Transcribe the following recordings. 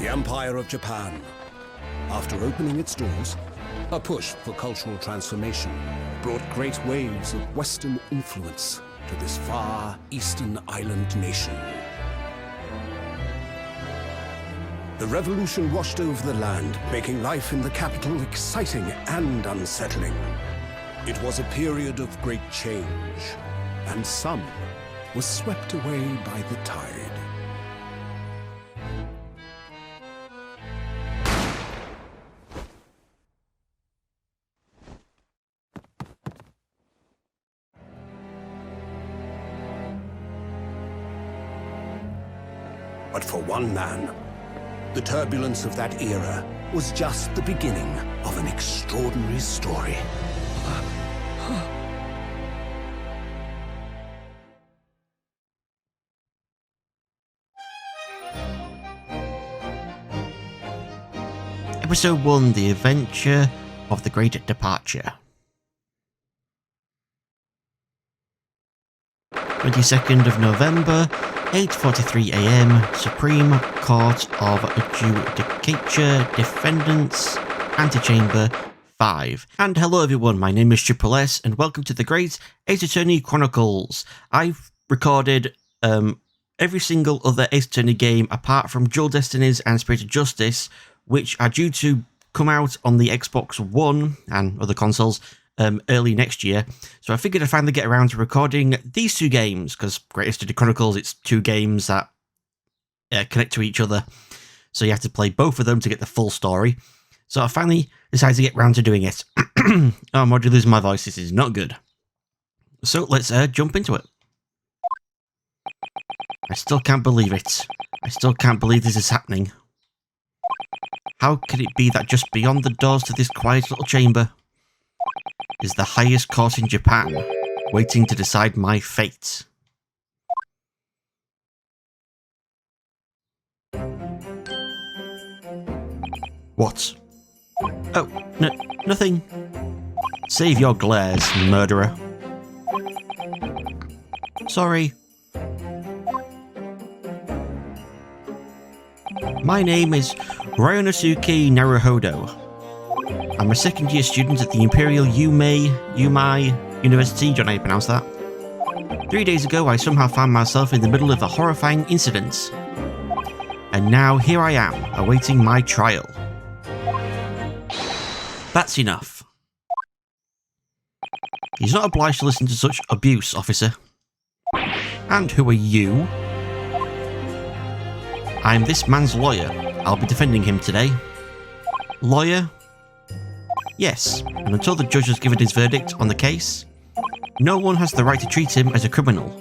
The Empire of Japan. After opening its doors, a push for cultural transformation brought great waves of Western influence to this far eastern island nation. The revolution washed over the land, making life in the capital exciting and unsettling. It was a period of great change, and some was swept away by the tide. But for one man, the turbulence of that era was just the beginning of an extraordinary story. Episode 1, The Adventure of the Great Departure. 22nd of November, 8:43 AM, Supreme Court of Adjudicature, Defendants, Antechamber 5. And hello everyone, my name is CHRONICLES, and welcome to the Great Ace Attorney Chronicles. I've recorded every single other Ace Attorney game apart from Dual Destinies and Spirit of Justice, which are due to come out on the Xbox One and other consoles early next year. So I figured I'd finally get around to recording these two games, because Great Ace Attorney Chronicles, it's two games that connect to each other. So you have to play both of them to get the full story. So I finally decided to get around to doing it. Oh, I'm already losing my voice. This is not good. So let's jump into it. I still can't believe it. I still can't believe this is happening. How could it be that just beyond the doors to this quiet little chamber is the highest court in Japan, waiting to decide my fate? What? Oh, nothing. Save your glares, murderer. Sorry. My name is Ryonosuke Naruhodo. I'm a second-year student at the Imperial Yumei University. Don't know how you pronounce that. 3 days ago, I somehow found myself in the middle of a horrifying incident. And now, here I am, awaiting my trial. That's enough. He's not obliged to listen to such abuse, officer. And who are you? I'm this man's lawyer. I'll be defending him today. Lawyer? Yes, and until the judge has given his verdict on the case, no one has the right to treat him as a criminal.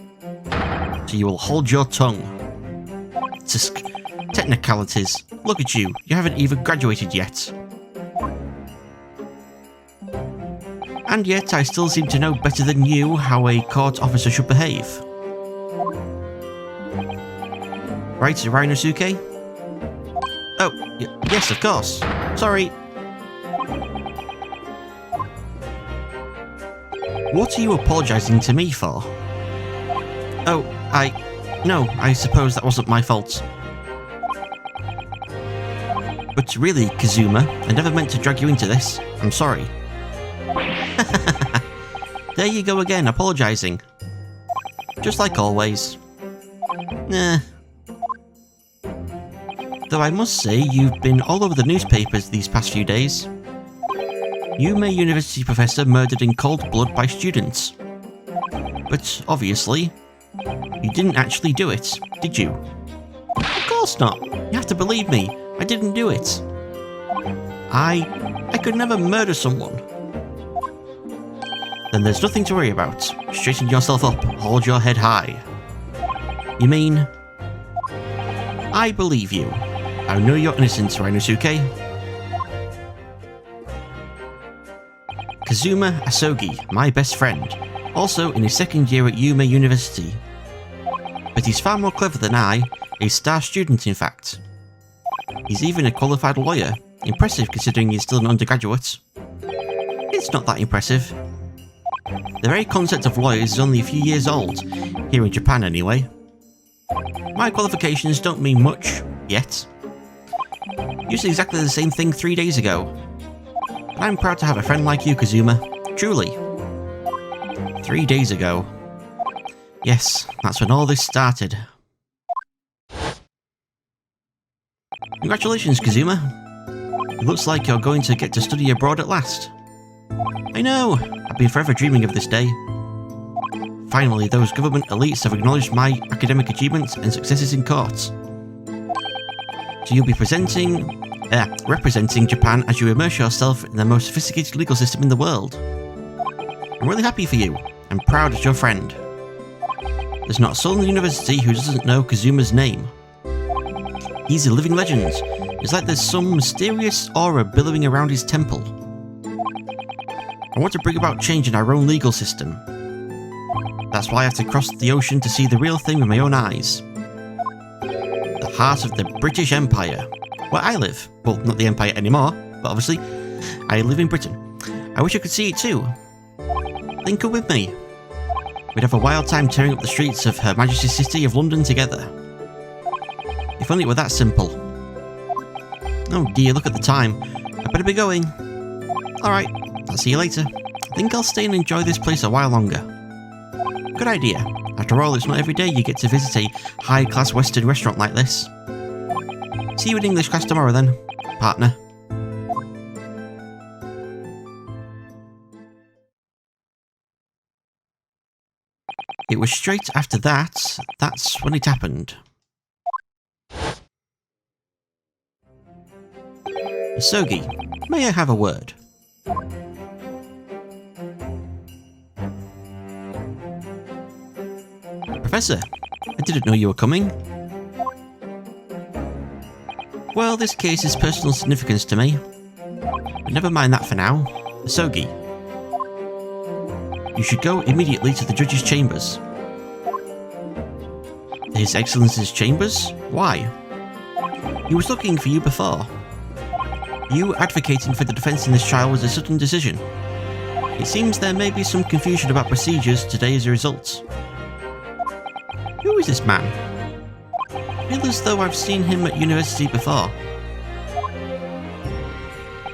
So you will hold your tongue. Tisk. Technicalities. Look at you, you haven't even graduated yet. And yet I still seem to know better than you how a court officer should behave. Right, Ryonosuke? Oh, yes, of course. Sorry. What are you apologising to me for? Oh, no, I suppose that wasn't my fault. But really, Kazuma, I never meant to drag you into this. I'm sorry. There you go again, apologising. Just like always. Nah. Though I must say, you've been all over the newspapers these past few days. Yumei University professor murdered in cold blood by students. But obviously, you didn't actually do it, did you? Of course not. You have to believe me. I didn't do it. I could never murder someone. Then there's nothing to worry about. Straighten yourself up. Hold your head high. You mean? I believe you. I know you're innocent, Ryonosuke. Kazuma Asogi, my best friend, also in his second year at Yumei University. But he's far more clever than I, a star student in fact. He's even a qualified lawyer, impressive considering he's still an undergraduate. It's not that impressive. The very concept of lawyers is only a few years old, here in Japan anyway. My qualifications don't mean much, yet. You said exactly the same thing 3 days ago. But I'm proud to have a friend like you, Kazuma. Truly. 3 days ago. Yes, that's when all this started. Congratulations, Kazuma. It looks like you're going to get to study abroad at last. I know, I've been forever dreaming of this day. Finally, those government elites have acknowledged my academic achievements and successes in court. So you'll be representing Japan as you immerse yourself in the most sophisticated legal system in the world. I'm really happy for you. I'm proud as your friend. There's not a soul in the university who doesn't know Kazuma's name. He's a living legend. It's like there's some mysterious aura billowing around his temple. I want to bring about change in our own legal system. That's why I have to cross the ocean to see the real thing with my own eyes. The heart of the British Empire, where I live. Well, not the Empire anymore, but obviously, I live in Britain. I wish I could see it too. Then come with me. We'd have a wild time tearing up the streets of Her Majesty's City of London together. If only it were that simple. Oh dear, look at the time. I better be going. Alright, I'll see you later. I think I'll stay and enjoy this place a while longer. Good idea. After all, it's not every day you get to visit a high-class Western restaurant like this. See you in English class tomorrow then, partner. It was straight after that's when it happened. Sogi, may I have a word? Professor, I didn't know you were coming. Well, this case is personal significance to me. But never mind that for now. Sogi, you should go immediately to the judge's chambers. His Excellency's chambers? Why? He was looking for you before. You advocating for the defence in this trial was a sudden decision. It seems there may be some confusion about procedures today as a result. Who is this man? I feel as though I've seen him at university before.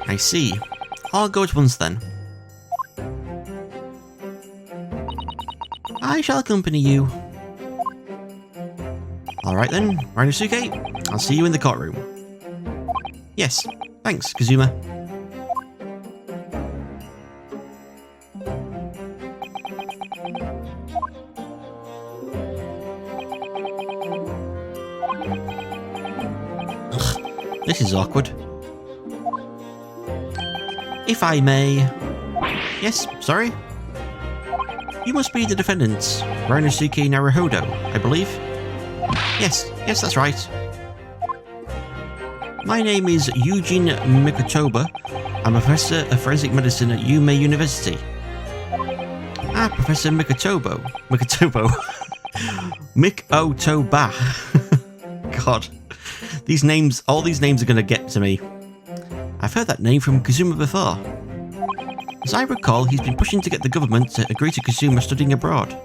I see. I'll go at once then. I shall accompany you. Alright then, Rinosuke, I'll see you in the courtroom. Yes, thanks, Kazuma. Ugh, this is awkward. If I may... Yes, sorry? You must be the defendant, Rinosuke Naruhodo, I believe? Yes, that's right. My name is Eugene Mikotoba. I'm a professor of forensic medicine at Yume University. Ah, Professor Mikotoba. Mikotoba. God. These names, all these names are going to get to me. I've heard that name from Kazuma before. As I recall, he's been pushing to get the government to agree to Kazuma studying abroad.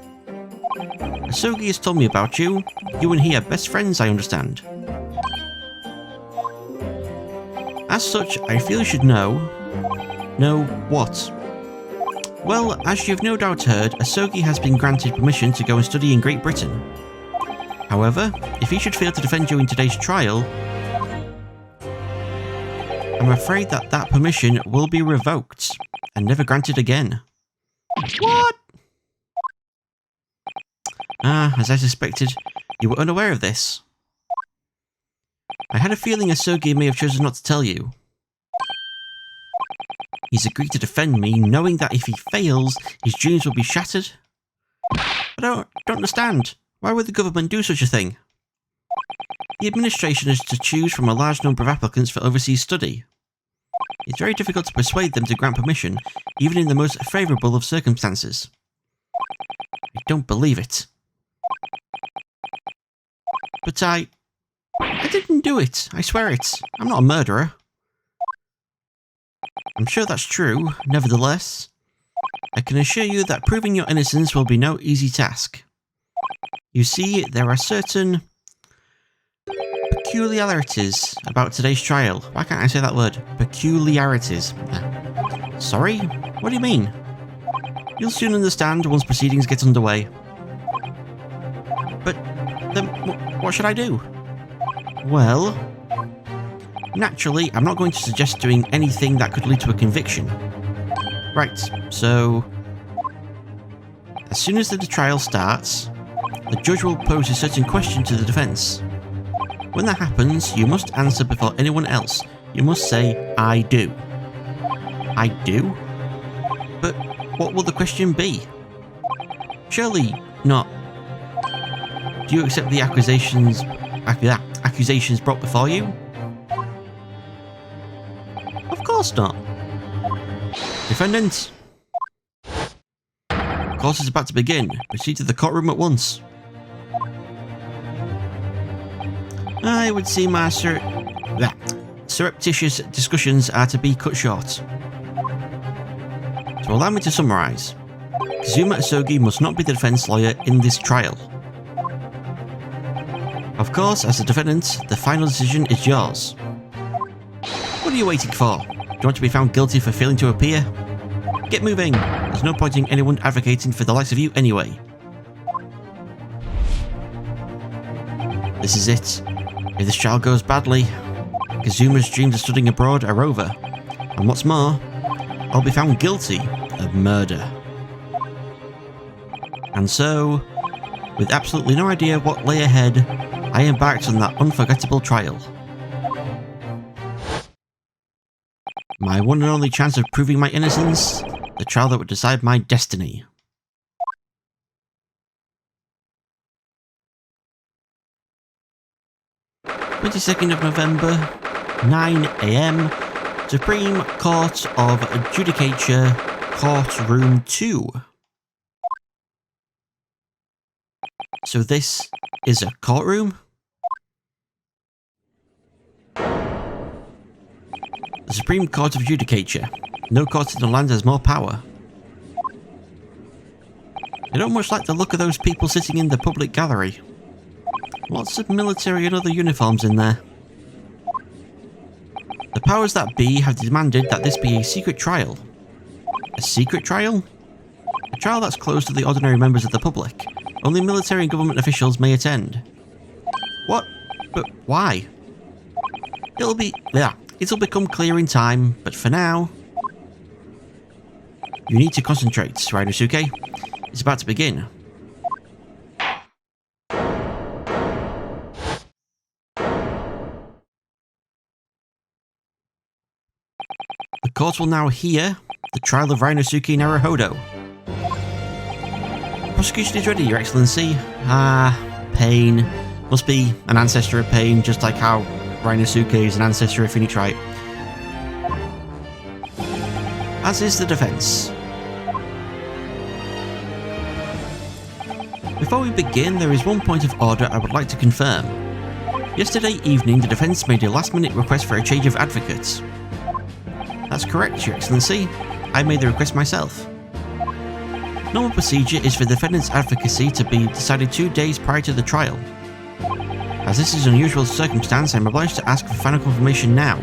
Asogi has told me about you. You and he are best friends, I understand. As such, I feel you should know... Know what? Well, as you've no doubt heard, Asogi has been granted permission to go and study in Great Britain. However, if he should fail to defend you in today's trial, I'm afraid that permission will be revoked and never granted again. What? Ah, as I suspected, you were unaware of this. I had a feeling Asogi may have chosen not to tell you. He's agreed to defend me, knowing that if he fails, his dreams will be shattered. But I don't understand. Why would the government do such a thing? The administration is to choose from a large number of applicants for overseas study. It's very difficult to persuade them to grant permission, even in the most favourable of circumstances. I don't believe it. But I didn't do it. I swear it. I'm not a murderer. I'm sure that's true. Nevertheless, I can assure you that proving your innocence will be no easy task. You see, there are certain peculiarities about today's trial. Why can't I say that word? Peculiarities. Sorry? What do you mean? You'll soon understand once proceedings get underway. But then, what should I do? Well, naturally, I'm not going to suggest doing anything that could lead to a conviction. Right, so as soon as the trial starts, the judge will pose a certain question to the defence. When that happens, you must answer before anyone else. You must say, I do. I do? But what will the question be? Surely not, do you accept the accusations brought before you? Of course not. Defendant, court is about to begin. Proceed to the courtroom at once. I would seem our surreptitious discussions are to be cut short. So allow me to summarise. Kazuma Asogi must not be the defence lawyer in this trial. Of course, as the defendant, the final decision is yours. What are you waiting for? Do you want to be found guilty for failing to appear? Get moving! There's no point in anyone advocating for the likes of you anyway. This is it. If this trial goes badly, Kazuma's dreams of studying abroad are over. And what's more, I'll be found guilty of murder. And so, with absolutely no idea what lay ahead, I embarked on that unforgettable trial. My one and only chance of proving my innocence, the trial that would decide my destiny. (22nd of November, 9 AM, Supreme Court of Judicature, Courtroom 2. So this is a courtroom? The Supreme Court of Judicature. No court in the land has more power. I don't much like the look of those people sitting in the public gallery. Lots of military and other uniforms in there. The powers that be have demanded that this be a secret trial. A secret trial? A trial that's closed to the ordinary members of the public. Only military and government officials may attend. What? But why? It'll become clear in time, but for now... You need to concentrate, Rinosuke. It's about to begin. The court will now hear the trial of Rinosuke Naruhodo. Prosecution is ready, Your Excellency. Pain. Must be an ancestor of pain, just like how Rinosuke is an ancestor of Phoenixrite. As is the defence. Before we begin, there is one point of order I would like to confirm. Yesterday evening, the defence made a last-minute request for a change of advocates. That's correct, Your Excellency. I made the request myself. Normal procedure is for the defendant's advocacy to be decided 2 days prior to the trial. As this is an unusual circumstance, I am obliged to ask for final confirmation now.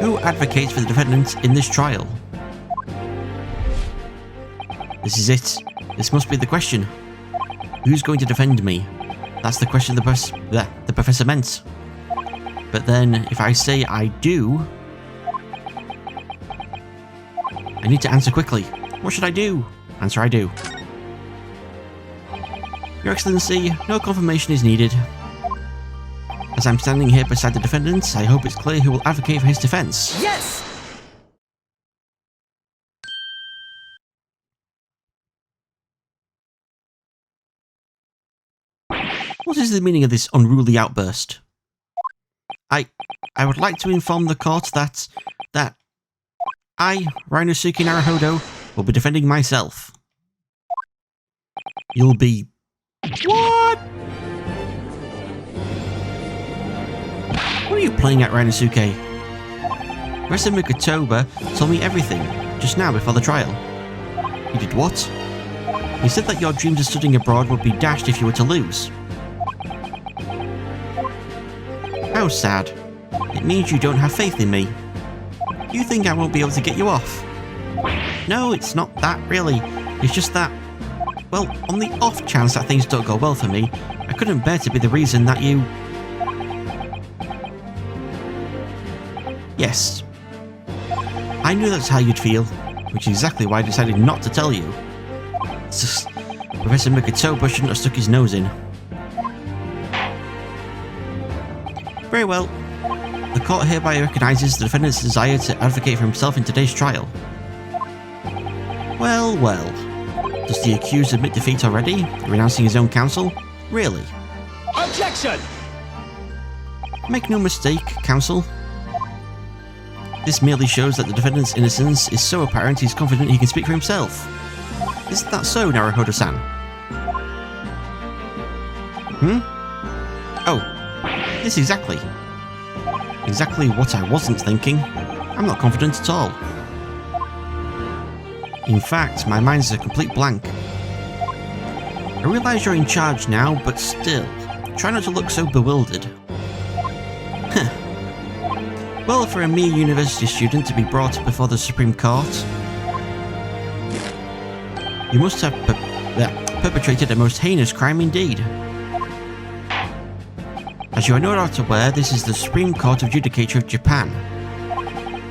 Who advocates for the defendant in this trial? This is it. This must be the question. Who's going to defend me? That's the question the professor meant. But then, if I say I do... I need to answer quickly. What should I do? Answer I do. Your Excellency, no confirmation is needed. As I'm standing here beside the defendant, I hope it's clear who will advocate for his defence. Yes! What is the meaning of this unruly outburst? I would like to inform the court that I, Rinosuke Naruhodo, will be defending myself. You'll be... What? What are you playing at, Rinosuke? Professor Mikotoba told me everything, just now before the trial. He did what? He said that your dreams of studying abroad would be dashed if you were to lose. How sad. It means you don't have faith in me. You think I won't be able to get you off? No, it's not that, really. It's just that, well, on the off chance that things don't go well for me, I couldn't bear to be the reason that you... Yes. I knew that's how you'd feel, which is exactly why I decided not to tell you. It's just, Professor Mikotoba shouldn't have stuck his nose in. Very well. The court hereby recognises the defendant's desire to advocate for himself in today's trial. Well, well. Does the accused admit defeat already, renouncing his own counsel? Really? Objection! Make no mistake, counsel. This merely shows that the defendant's innocence is so apparent he's confident he can speak for himself. Isn't that so, Naruhodo-san? Oh, yes, exactly. Exactly what I wasn't thinking. I'm not confident at all. In fact, my mind's a complete blank. I realise you're in charge now, but still, try not to look so bewildered. Huh. Well, for a mere university student to be brought before the Supreme Court, you must have perpetrated a most heinous crime indeed. As you are no doubt aware, this is the Supreme Court of Judicature of Japan.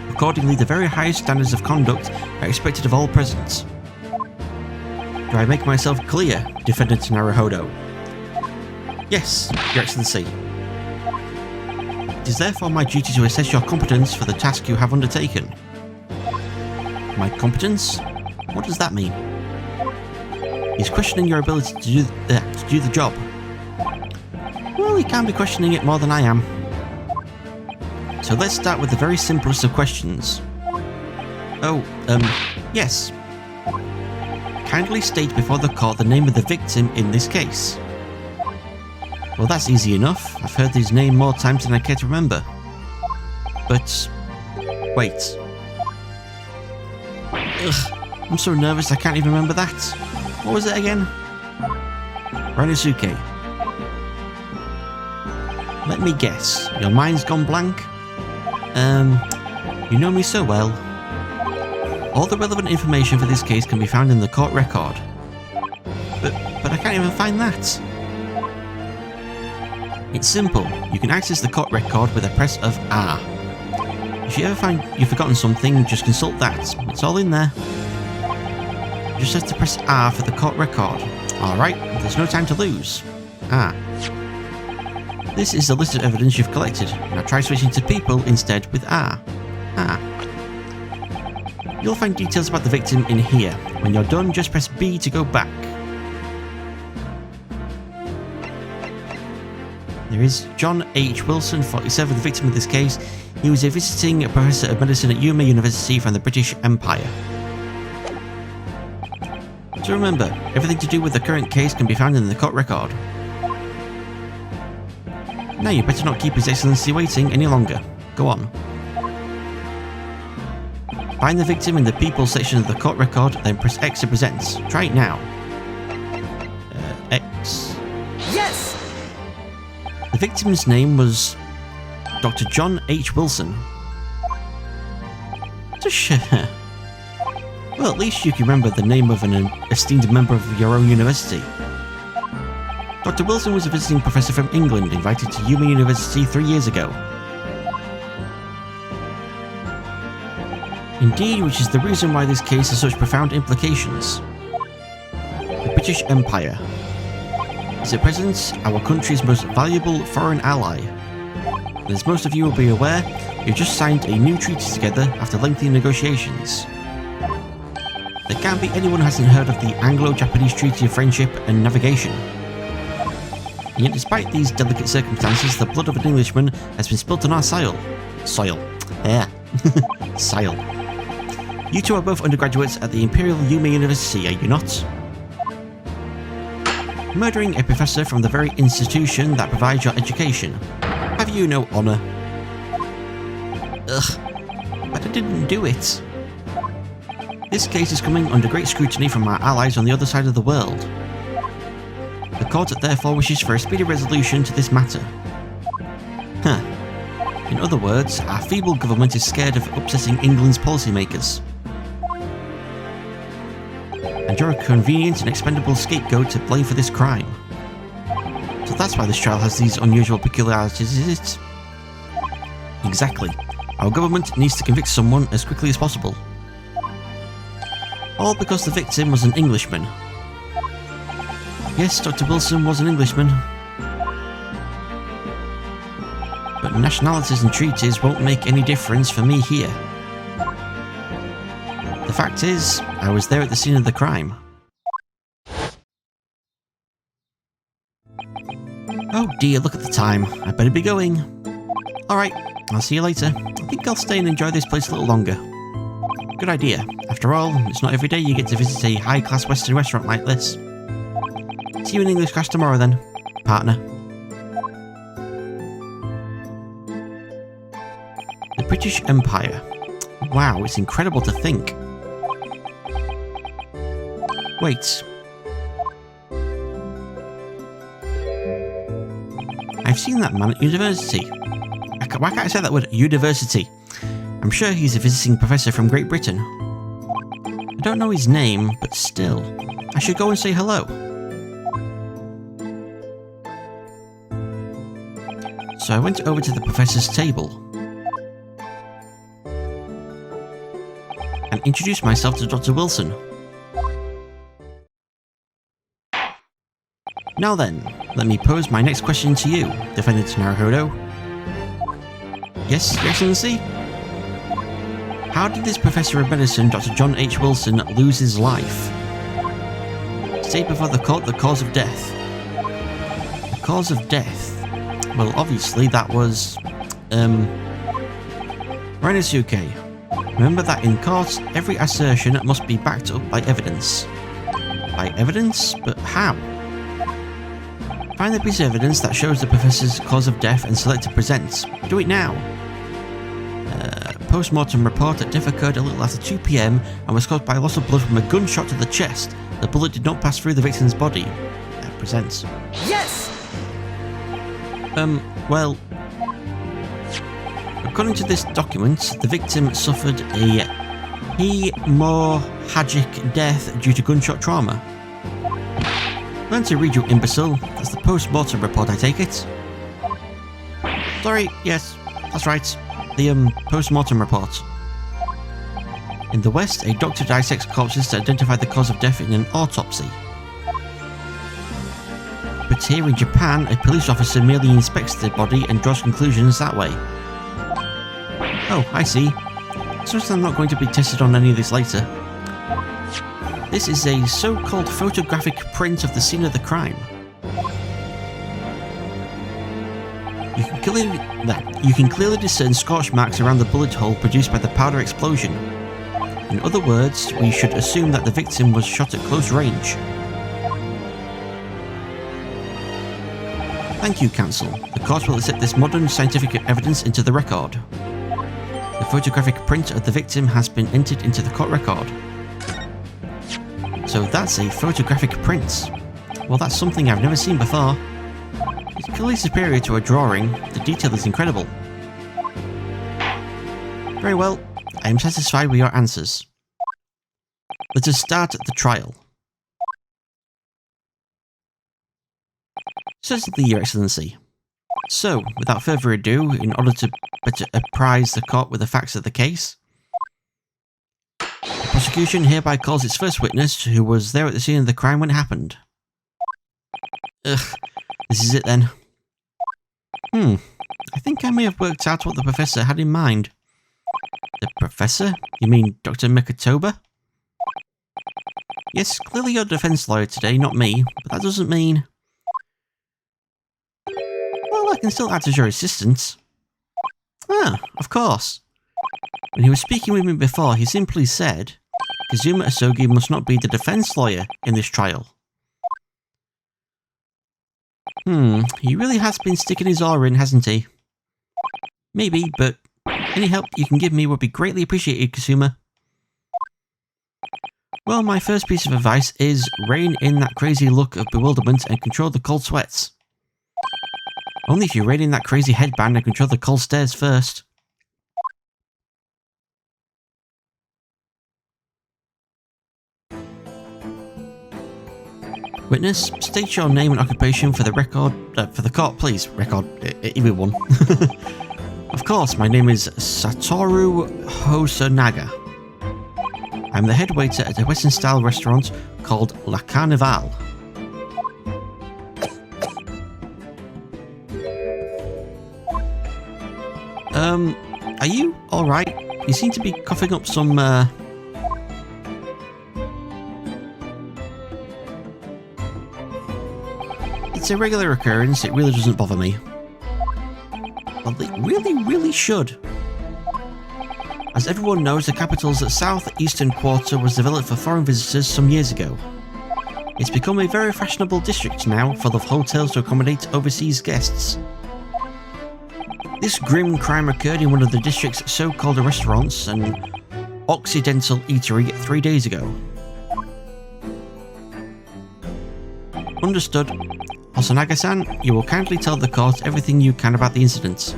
Accordingly, the very highest standards of conduct are expected of all present. Do I make myself clear, Defendant Naruhodo? Yes, Your Excellency. It is therefore my duty to assess your competence for the task you have undertaken. My competence? What does that mean? He's questioning your ability to do the job. Well, he can't be questioning it more than I am. So let's start with the very simplest of questions. Oh, yes. Kindly state before the court the name of the victim in this case. Well, that's easy enough. I've heard his name more times than I care to remember. But... wait. Ugh, I'm so nervous I can't even remember that. What was it again? Rinosuke. Let me guess. Your mind's gone blank? You know me so well. All the relevant information for this case can be found in the court record. But I can't even find that. It's simple. You can access the court record with a press of R. If you ever find you've forgotten something, just consult that. It's all in there. You just have to press R for the court record. Alright, there's no time to lose. Ah. This is the list of evidence you've collected. Now try switching to people instead with R. Ah. You'll find details about the victim in here. When you're done, just press B to go back. There is John H. Wilson, 47, the victim of this case. He was a visiting professor of medicine at Yuma University from the British Empire. So remember, everything to do with the current case can be found in the court record. Now you better not keep His Excellency waiting any longer. Go on. Find the victim in the people section of the court record, then press X to present. Try it now. X. Yes! The victim's name was Dr. John H. Wilson. Well, at least you can remember the name of an esteemed member of your own university. Dr. Wilson was a visiting professor from England, invited to Yuma University 3 years ago. Indeed, which is the reason why this case has such profound implications. The British Empire is at present our country's most valuable foreign ally. And as most of you will be aware, we've just signed a new treaty together after lengthy negotiations. There can't be anyone who hasn't heard of the Anglo-Japanese Treaty of Friendship and Navigation. And yet despite these delicate circumstances, the blood of an Englishman has been spilt on our soil. Yeah. Soil. You two are both undergraduates at the Imperial Yuma University, are you not? Murdering a professor from the very institution that provides your education. Have you no honour? Ugh. But I didn't do it. This case is coming under great scrutiny from our allies on the other side of the world. The court therefore wishes for a speedy resolution to this matter. Huh. In other words, our feeble government is scared of upsetting England's policymakers. And you're a convenient and expendable scapegoat to blame for this crime. So that's why this trial has these unusual peculiarities, is it? Exactly. Our government needs to convict someone as quickly as possible. All because the victim was an Englishman. Yes, Dr. Wilson was an Englishman. But nationalities and treaties won't make any difference for me here. The fact is, I was there at the scene of the crime. Oh dear, look at the time. I better be going. Alright, I'll see you later. I think I'll stay and enjoy this place a little longer. Good idea. After all, it's not every day you get to visit a high-class Western restaurant like this. See you in English class tomorrow then, partner. The British Empire. Wow, it's incredible to think. Wait. I've seen that man at university. Why can't I say that word? University. I'm sure he's a visiting professor from Great Britain. I don't know his name, but still. I should go and say hello. So I went over to the professor's table and introduced myself to Dr. Wilson. Now then, let me pose my next question to you, Defendant Naruhodo. Yes, Your Excellency? How did this Professor of Medicine, Dr. John H. Wilson, lose his life? State before the court the cause of death. The cause of death? Well, obviously that was... Renosuke. Remember that in court, every assertion must be backed up by evidence. By evidence? But how? Find the piece of evidence that shows the Professor's cause of death and select to present. Do it now. Post-mortem report that death occurred a little after 2 PM and was caused by loss of blood from a gunshot to the chest. The bullet did not pass through the victim's body. Presents. Yes! Well... According to this document, the victim suffered a hemorrhagic death due to gunshot trauma. Learn to read, you imbecile. That's the post-mortem report, I take it. Sorry, yes, that's right. The post-mortem report. In the West, a doctor dissects corpses to identify the cause of death in an autopsy. But here in Japan, a police officer merely inspects the body and draws conclusions that way. Oh, I see. So I'm not going to be tested on any of this later. This is a so-called photographic print of the scene of the crime. You can clearly discern scorch marks around the bullet hole produced by the powder explosion. In other words, we should assume that the victim was shot at close range. Thank you, Counsel. The court will accept this modern scientific evidence into the record. The photographic print of the victim has been entered into the court record. So that's a photographic print. Well, that's something I've never seen before. It's clearly superior to a drawing. The detail is incredible. Very well. I am satisfied with your answers. Let us start the trial. Certainly, Your Excellency. So, without further ado, in order to better apprise the court with the facts of the case, the prosecution hereby calls its first witness, who was there at the scene of the crime when it happened. Ugh, this is it then. I think I may have worked out what the Professor had in mind. The Professor? You mean Dr. Mikotoba? Yes, clearly you're a defense lawyer today, not me, but that doesn't mean... Well, I can still act as your assistant. Ah, of course. When he was speaking with me before, he simply said, Kazuma Asogi must not be the defense lawyer in this trial. He really has been sticking his oar in, hasn't he? Maybe, but any help you can give me would be greatly appreciated, Kazuma. Well, my first piece of advice is rein in that crazy look of bewilderment and control the cold sweats. Only if you're raiding that crazy headband and control the cold stairs first. Witness, state your name and occupation for the record, for the court, please. Record, either one. Of course, my name is Satoru Hosonaga. I'm the head waiter at a Western-style restaurant called La Carnival. Are you alright? You seem to be coughing up some, It's a regular occurrence, it really doesn't bother me. Well, it really should. As everyone knows, the capital's southeastern quarter was developed for foreign visitors some years ago. It's become a very fashionable district now, full of hotels to accommodate overseas guests. This grim crime occurred in one of the district's so-called restaurants, an Occidental eatery, 3 days ago. Understood. Hosonaga-san, you will kindly tell the court everything you can about the incident.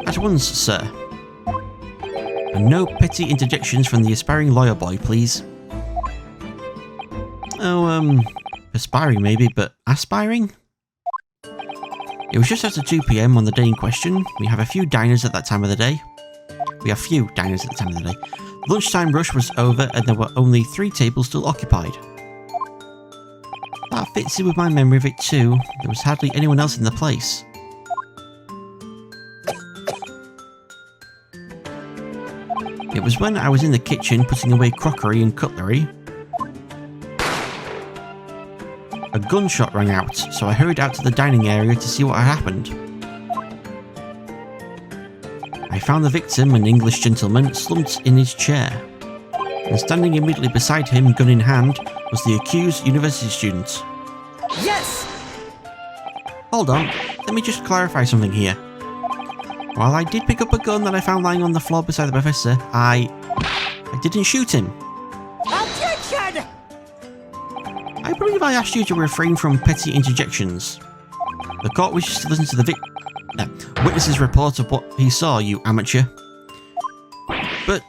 At once, sir. And no petty interjections from the aspiring lawyer boy, please. Oh, aspiring maybe, but aspiring? It was just after 2 PM on the day in question. We have few diners at that time of the day. The lunchtime rush was over and there were only 3 tables still occupied. That fits in with my memory of it too. There was hardly anyone else in the place. It was when I was in the kitchen putting away crockery and cutlery. A gunshot rang out, so I hurried out to the dining area to see what had happened. I found the victim, an English gentleman, slumped in his chair. And standing immediately beside him, gun in hand, was the accused university student. Yes! Hold on, let me just clarify something here. While I did pick up a gun that I found lying on the floor beside the professor, I didn't shoot him. Objection! I believe I asked you to refrain from petty interjections. The court wishes to listen to the witness's report of what he saw, you amateur. But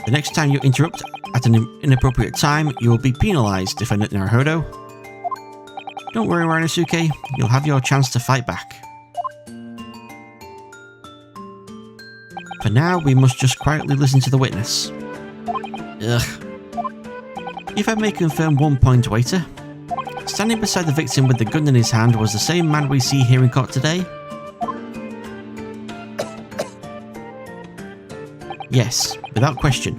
the next time you interrupt at an inappropriate time, you will be penalised, Defendant Naruhodo. Don't worry, Rinosuke, you'll have your chance to fight back. For now, we must just quietly listen to the witness. Ugh. If I may confirm one point, waiter. Standing beside the victim with the gun in his hand was the same man we see here in court today? Yes, without question.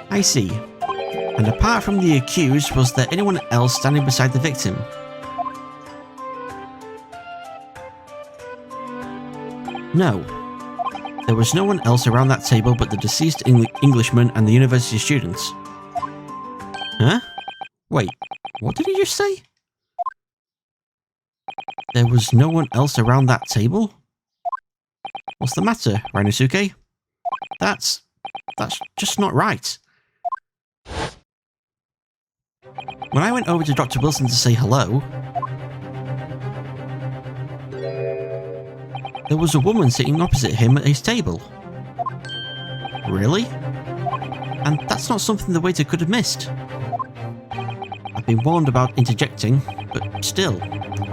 I see. And apart from the accused, was there anyone else standing beside the victim? No. There was no one else around that table but the deceased Englishman and the university students. Huh? Wait, what did he just say? There was no one else around that table? What's the matter, Rinosuke? That's just not right. When I went over to Dr. Wilson to say hello, there was a woman sitting opposite him at his table. Really? And that's not something the waiter could have missed. I've been warned about interjecting, but still,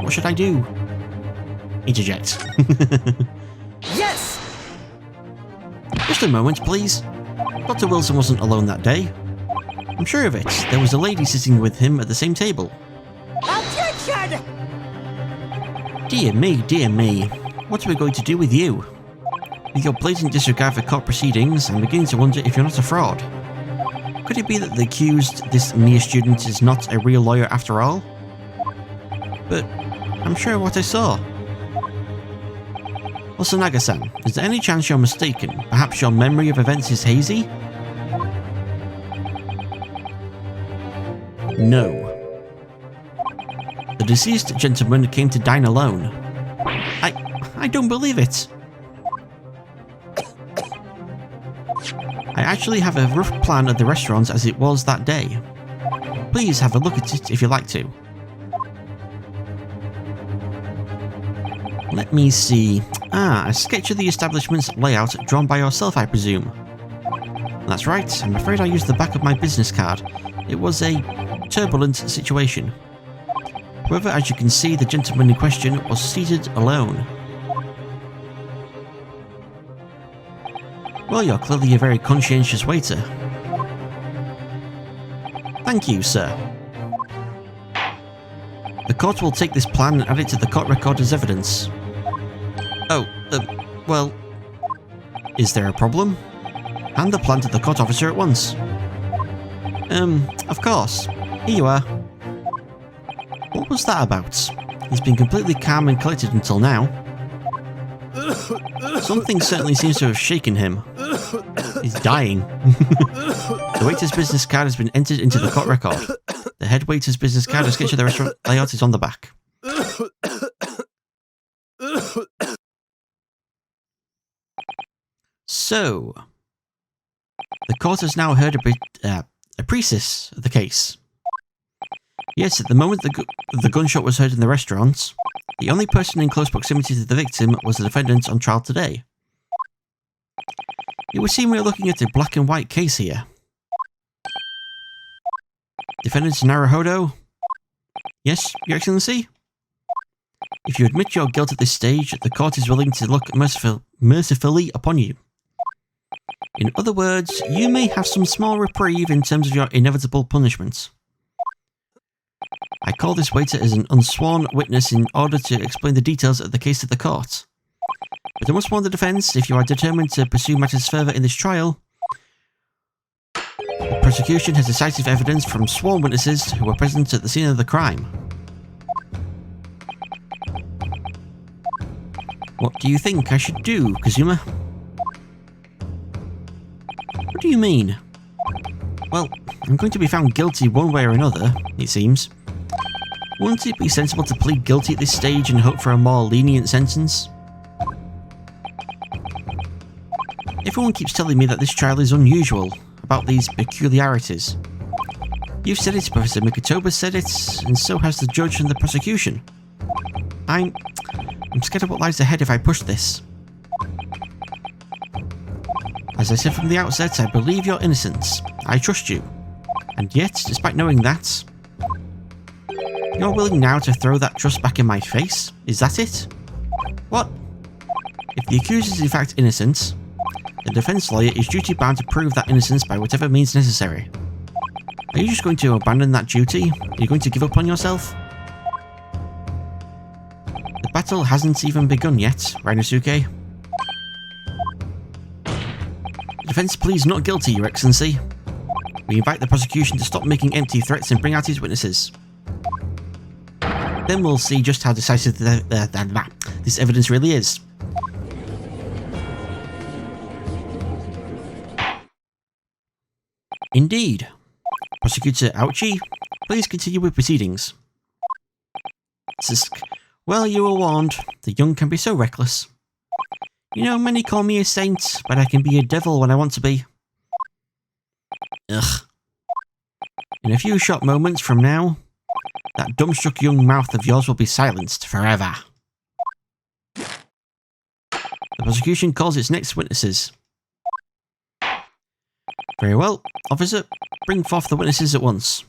what should I do? Interject. Yes! Just a moment, please. Dr. Wilson wasn't alone that day. I'm sure of it. There was a lady sitting with him at the same table. Objection! Dear me. What are we going to do with you? With your blatant disregard for court proceedings, I'm beginning to wonder if you're not a fraud. Could it be that the accused, this mere student, is not a real lawyer after all? But I'm sure of what I saw. Hosonaga-san, is there any chance you're mistaken? Perhaps your memory of events is hazy? No. The deceased gentleman came to dine alone. I don't believe it. I actually have a rough plan of the restaurant as it was that day. Please have a look at it if you like to. Let me see. A sketch of the establishment's layout drawn by yourself, I presume. That's right, I'm afraid I used the back of my business card. It was a turbulent situation. However, as you can see, the gentleman in question was seated alone. Well, you're clearly a very conscientious waiter. Thank you, sir. The court will take this plan and add it to the court record as evidence. Oh, well... Is there a problem? Hand the plan to the court officer at once. Of course. Here you are. What was that about? He's been completely calm and collected until now. Something certainly seems to have shaken him. He's dying. The waiter's business card has been entered into the court record. The head waiter's business card, a sketch of the restaurant layout, is on the back. So, the court has now heard a precis of the case. Yes, at the moment the gunshot was heard in the restaurant, the only person in close proximity to the victim was the defendant on trial today. It would seem we are looking at a black and white case here. Defendant Naruhodo? Yes, Your Excellency? If you admit your guilt at this stage, the court is willing to look mercifully upon you. In other words, you may have some small reprieve in terms of your inevitable punishment. I call this waiter as an unsworn witness in order to explain the details of the case to the court. But I must warn the defence, if you are determined to pursue matters further in this trial, the prosecution has decisive evidence from sworn witnesses who were present at the scene of the crime. What do you think I should do, Kazuma? What do you mean? Well, I'm going to be found guilty one way or another, it seems. Wouldn't it be sensible to plead guilty at this stage and hope for a more lenient sentence? Everyone keeps telling me that this trial is unusual, about these peculiarities. You've said it, Professor Mikotoba said it, and so has the judge and the prosecution. I'm scared of what lies ahead if I push this. As I said from the outset, I believe your innocence. I trust you. And yet, despite knowing that, you're willing now to throw that trust back in my face? Is that it? What? If the accuser is in fact innocent, the defence lawyer is duty-bound to prove that innocence by whatever means necessary. Are you just going to abandon that duty? Are you going to give up on yourself? The battle hasn't even begun yet, Rinosuke. The defence pleads not guilty, Your Excellency. We invite the prosecution to stop making empty threats and bring out his witnesses. Then we'll see just how decisive this evidence really is. Indeed. Prosecutor Ouchi, please continue with proceedings. Sisk. Well, you were warned. The young can be so reckless. You know, many call me a saint, but I can be a devil when I want to be. Ugh. In a few short moments from now, that dumbstruck young mouth of yours will be silenced forever. The prosecution calls its next witnesses. Very well. Officer, bring forth the witnesses at once.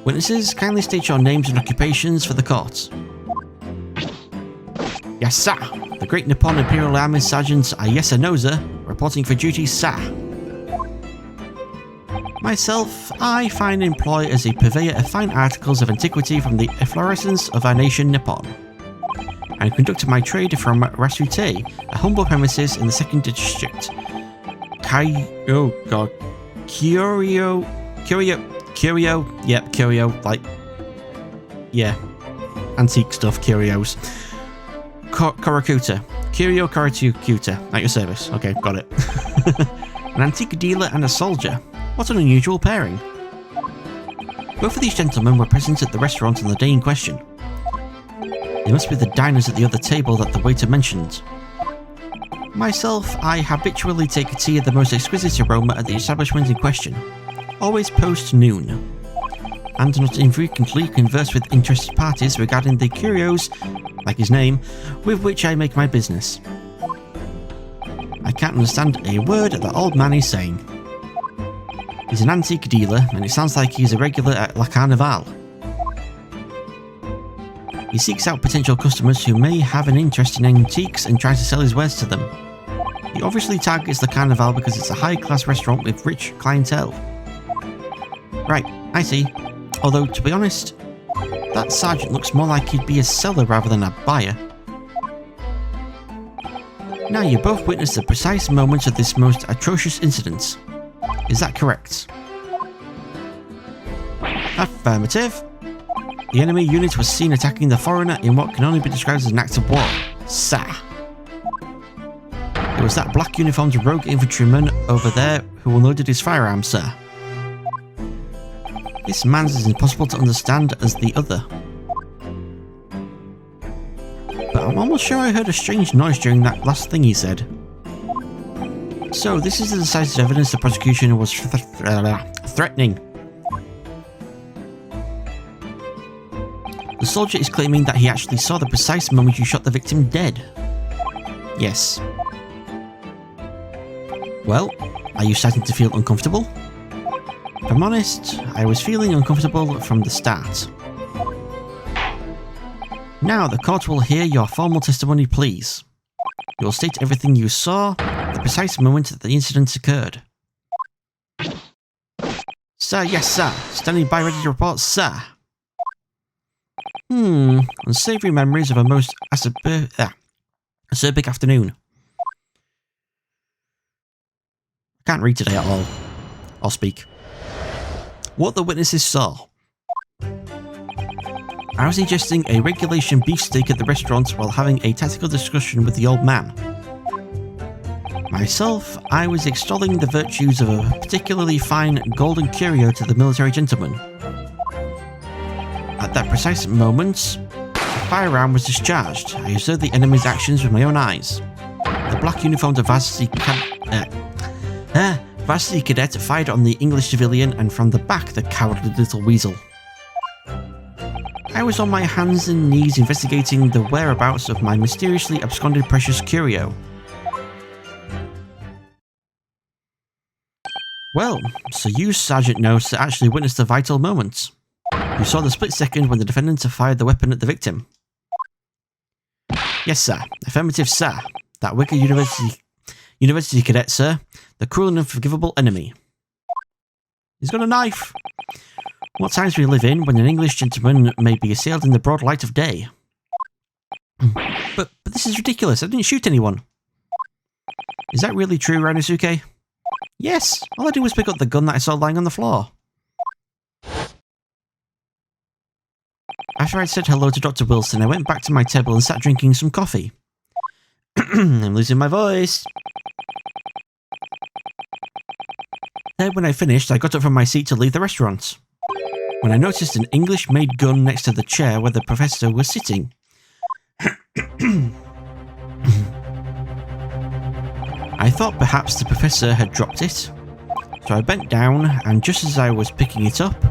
Witnesses, kindly state your names and occupations for the court. Yes, sir. The Great Nippon Imperial Army Sergeant Ayesa Noza, reporting for duty, sir. Myself, I find employ as a purveyor of fine articles of antiquity from the efflorescence of our nation Nippon, and conduct my trade from Rasute, a humble premises in the 2nd District. Antique stuff, curios. Korakuta. Curio Korakuta, at your service. Okay, got it. An antique dealer and a soldier. What an unusual pairing. Both of these gentlemen were present at the restaurant on the day in question. They must be the diners at the other table that the waiter mentioned. Myself, I habitually take a tea of the most exquisite aroma at the establishment in question, always post-noon, and not infrequently converse with interested parties regarding the curios, like his name, with which I make my business. I can't understand a word that old man is saying. He's an antique dealer, and it sounds like he's a regular at La Carnival. He seeks out potential customers who may have an interest in antiques and tries to sell his wares to them. He obviously targets the Carnival because it's a high-class restaurant with rich clientele. Right, I see. Although, to be honest, that sergeant looks more like he'd be a seller rather than a buyer. Now, you both witnessed the precise moments of this most atrocious incident. Is that correct? Affirmative. The enemy unit was seen attacking the foreigner in what can only be described as an act of war. Sir. It was that black uniformed rogue infantryman over there who unloaded his firearm, sir. This man's as impossible to understand as the other. But I'm almost sure I heard a strange noise during that last thing he said. So, this is the decisive evidence the prosecution was threatening. The soldier is claiming that he actually saw the precise moment you shot the victim dead. Yes. Well, are you starting to feel uncomfortable? If I'm honest, I was feeling uncomfortable from the start. Now the court will hear your formal testimony, please. You will state everything you saw, the precise moment that the incident occurred. Sir, yes, sir. Standing by ready to report, sir. Unsavoury memories of a most acerbic afternoon. I can't read today at all. Or speak. What the witnesses saw. I was ingesting a regulation beefsteak at the restaurant while having a tactical discussion with the old man. Myself, I was extolling the virtues of a particularly fine golden curio to the military gentleman. At that precise moment, a firearm was discharged. I observed the enemy's actions with my own eyes. The black uniformed varsity cadet fired on the English civilian, and from the back, the cowardly little weasel. I was on my hands and knees investigating the whereabouts of my mysteriously absconded precious curio. Well, so you, Sergeant Nose, actually witnessed the vital moment. You saw the split second when the defendant fired the weapon at the victim. Yes, sir. Affirmative, sir. That wicked university cadet, sir. The cruel and unforgivable enemy. He's got a knife. What times we live in when an English gentleman may be assailed in the broad light of day. But this is ridiculous. I didn't shoot anyone. Is that really true, Rinosuke? Yes. All I did was pick up the gun that I saw lying on the floor. After I'd said hello to Dr. Wilson, I went back to my table and sat drinking some coffee. I'm losing my voice. Then when I finished, I got up from my seat to leave the restaurant. When I noticed an English-made gun next to the chair where the professor was sitting. I thought perhaps the professor had dropped it, so I bent down, and just as I was picking it up,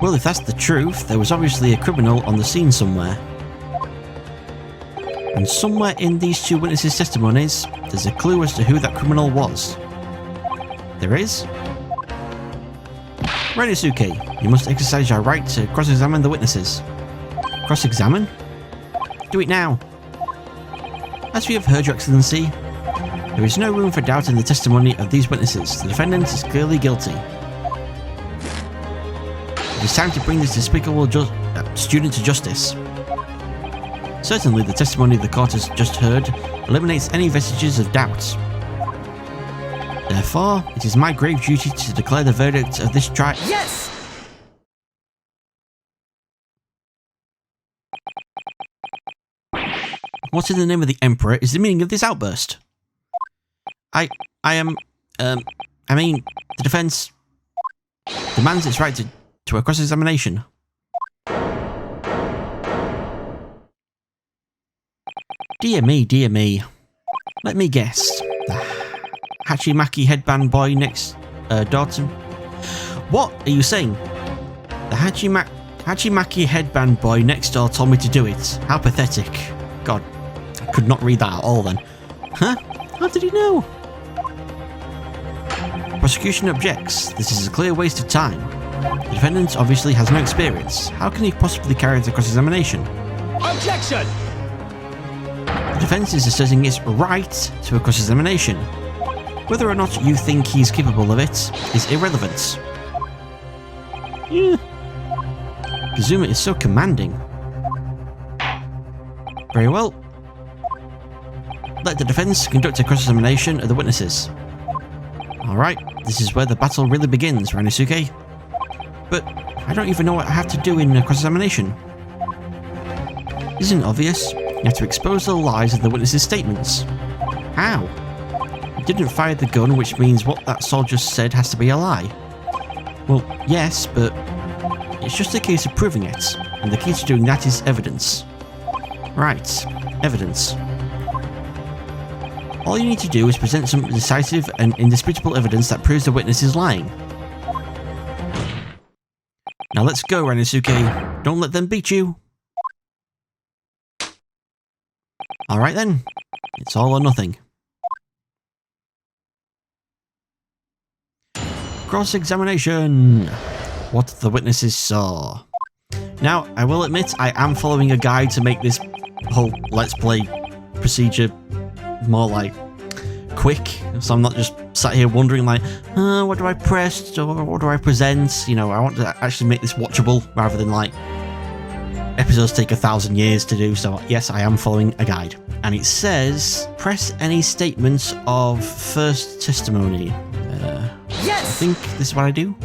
well, if that's the truth, there was obviously a criminal on the scene somewhere. And somewhere in these two witnesses' testimonies, there's a clue as to who that criminal was. There is? Rinosuke, you must exercise your right to cross-examine the witnesses. Cross-examine? Do it now. As we have heard, Your Excellency, there is no room for doubt in the testimony of these witnesses. The defendant is clearly guilty. It is time to bring this despicable student to justice. Certainly, the testimony the court has just heard eliminates any vestiges of doubt. Therefore, it is my grave duty to declare the verdict of this trial. Yes! What in the name of the Emperor is the meaning of this outburst? I mean, the defense demands its right to a cross-examination. Dear me, dear me. Let me guess. The Hachimaki headband boy next door to... What are you saying? The Hachimaki headband boy next door told me to do it. How pathetic. God, I could not read that at all then. Huh? How did he know? Prosecution objects. This is a clear waste of time. The defendant obviously has no experience. How can he possibly carry out a cross-examination? Objection! The defense is asserting its right to a cross-examination. Whether or not you think he's capable of it is irrelevant. Yeah. Kazuma is so commanding. Very well. Let the defense conduct a cross-examination of the witnesses. Alright, this is where the battle really begins, Ranosuke. But I don't even know what I have to do in a cross-examination. Isn't it obvious? You have to expose the lies of the witnesses' statements. How? You didn't fire the gun, which means what that soldier said has to be a lie. Well, yes, but it's just a case of proving it, and the key to doing that is evidence. Right, evidence. All you need to do is present some decisive and indisputable evidence that proves the witness is lying. Now let's go, Ranosuke. Don't let them beat you. Alright then. It's all or nothing. Cross-examination. What the witnesses saw. Now, I will admit I am following a guide to make this whole Let's Play procedure more like quick, so I'm not just sat here wondering like, what do I press or what do I present? You know, I want to actually make this watchable rather than like episodes take 1,000 years to do. So yes, I am following a guide, and it says press any statements of first testimony. Yes, I think this is what I do.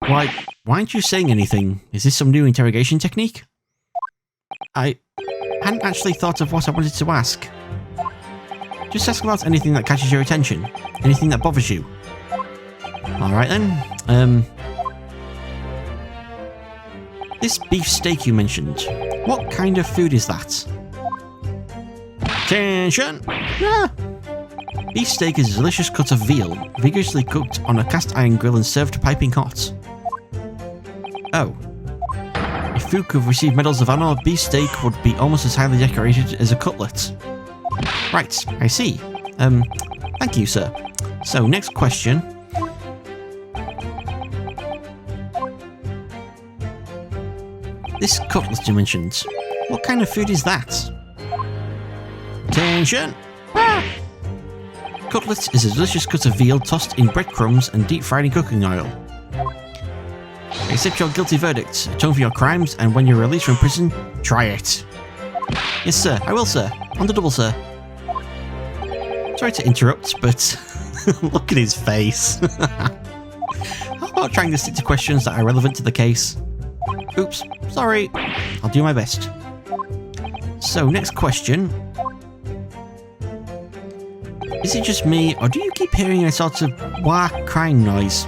Why aren't you saying anything? Is this some new interrogation technique? I hadn't actually thought of what I wanted to ask. Just ask about anything that catches your attention. Anything that bothers you. Alright then. This beef steak you mentioned. What kind of food is that? Attention! Ah! Beef steak is a delicious cut of veal, vigorously cooked on a cast iron grill and served piping hot. Oh. If food could receive medals of honor, beef steak would be almost as highly decorated as a cutlet. Right, I see. Thank you, sir. So, next question. This cutlet you mentioned. What kind of food is that? Attention! Ah! Cutlet is a delicious cut of veal tossed in breadcrumbs and deep fried in cooking oil. Accept your guilty verdict, atone for your crimes, and when you're released from prison, try it. Yes, sir. I will, sir. On the double, sir. Sorry to interrupt, but look at his face. How about trying to stick to questions that are relevant to the case? Oops. Sorry. I'll do my best. So, next question. Is it just me, or do you keep hearing a sort of wah crying noise?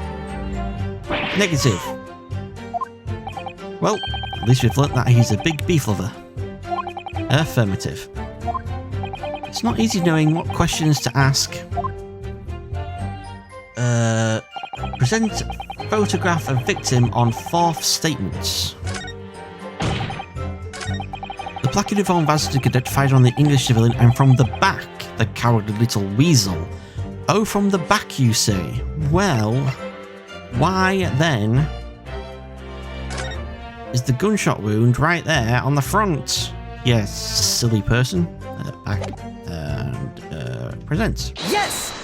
Negative. Well, at least we've learnt that he's a big beef lover. Affirmative. It's not easy knowing what questions to ask. Present photograph of victim on fourth statements. The placard of Von Vastic identified on the English civilian and from the back, the cowardly little weasel. Oh, from the back you say? Well, why then is the gunshot wound right there on the front? Yes, silly person. Back and present. Yes!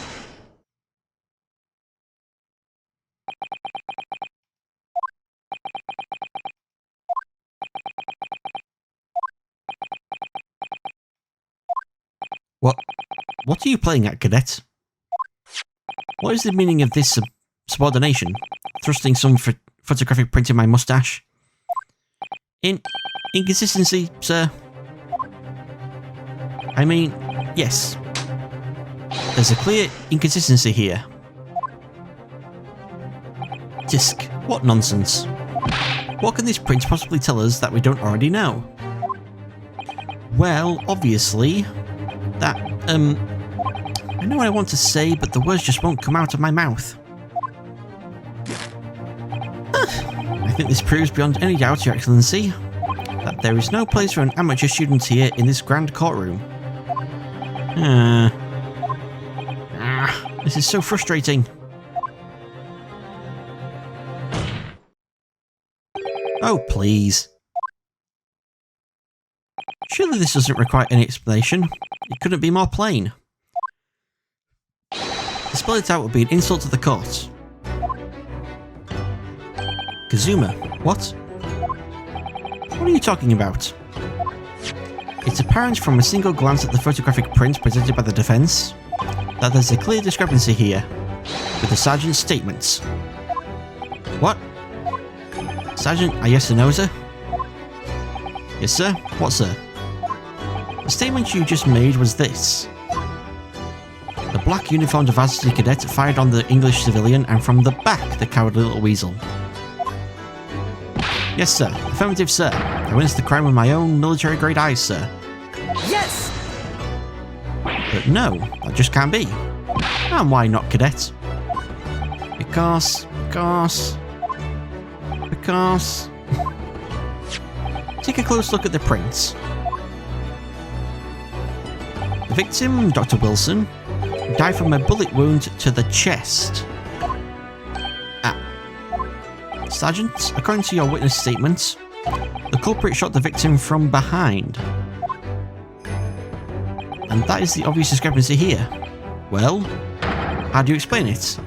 What are you playing at, cadet? What is the meaning of this subordination? Thrusting some photographic print in my mustache? Inconsistency, sir. I mean, yes. There's a clear inconsistency here. Tisk, what nonsense. What can this print possibly tell us that we don't already know? Well, obviously, that, I know what I want to say, but the words just won't come out of my mouth. I think this proves beyond any doubt, Your Excellency, that there is no place for an amateur student here in this grand courtroom. This is so frustrating. Oh, please. Surely this doesn't require any explanation. It couldn't be more plain. To spell it out would be an insult to the court. Kazuma, what? What are you talking about? It's apparent from a single glance at the photographic print presented by the defense that there's a clear discrepancy here with the sergeant's statements. What? Sergeant Ayesanoza? Yes, sir? What, sir? The statement you just made was this. The black uniformed varsity cadet fired on the English civilian and from the back, the cowardly little weasel. Yes, sir. Affirmative, sir. I witnessed the crime with my own military-grade eyes, sir. Yes! But no, that just can't be. And why not, cadet? Because... Take a close look at the prints. The victim, Dr. Wilson, died from a bullet wound to the chest. Sergeant, according to your witness statement, the culprit shot the victim from behind. And that is the obvious discrepancy here. Well, how do you explain it?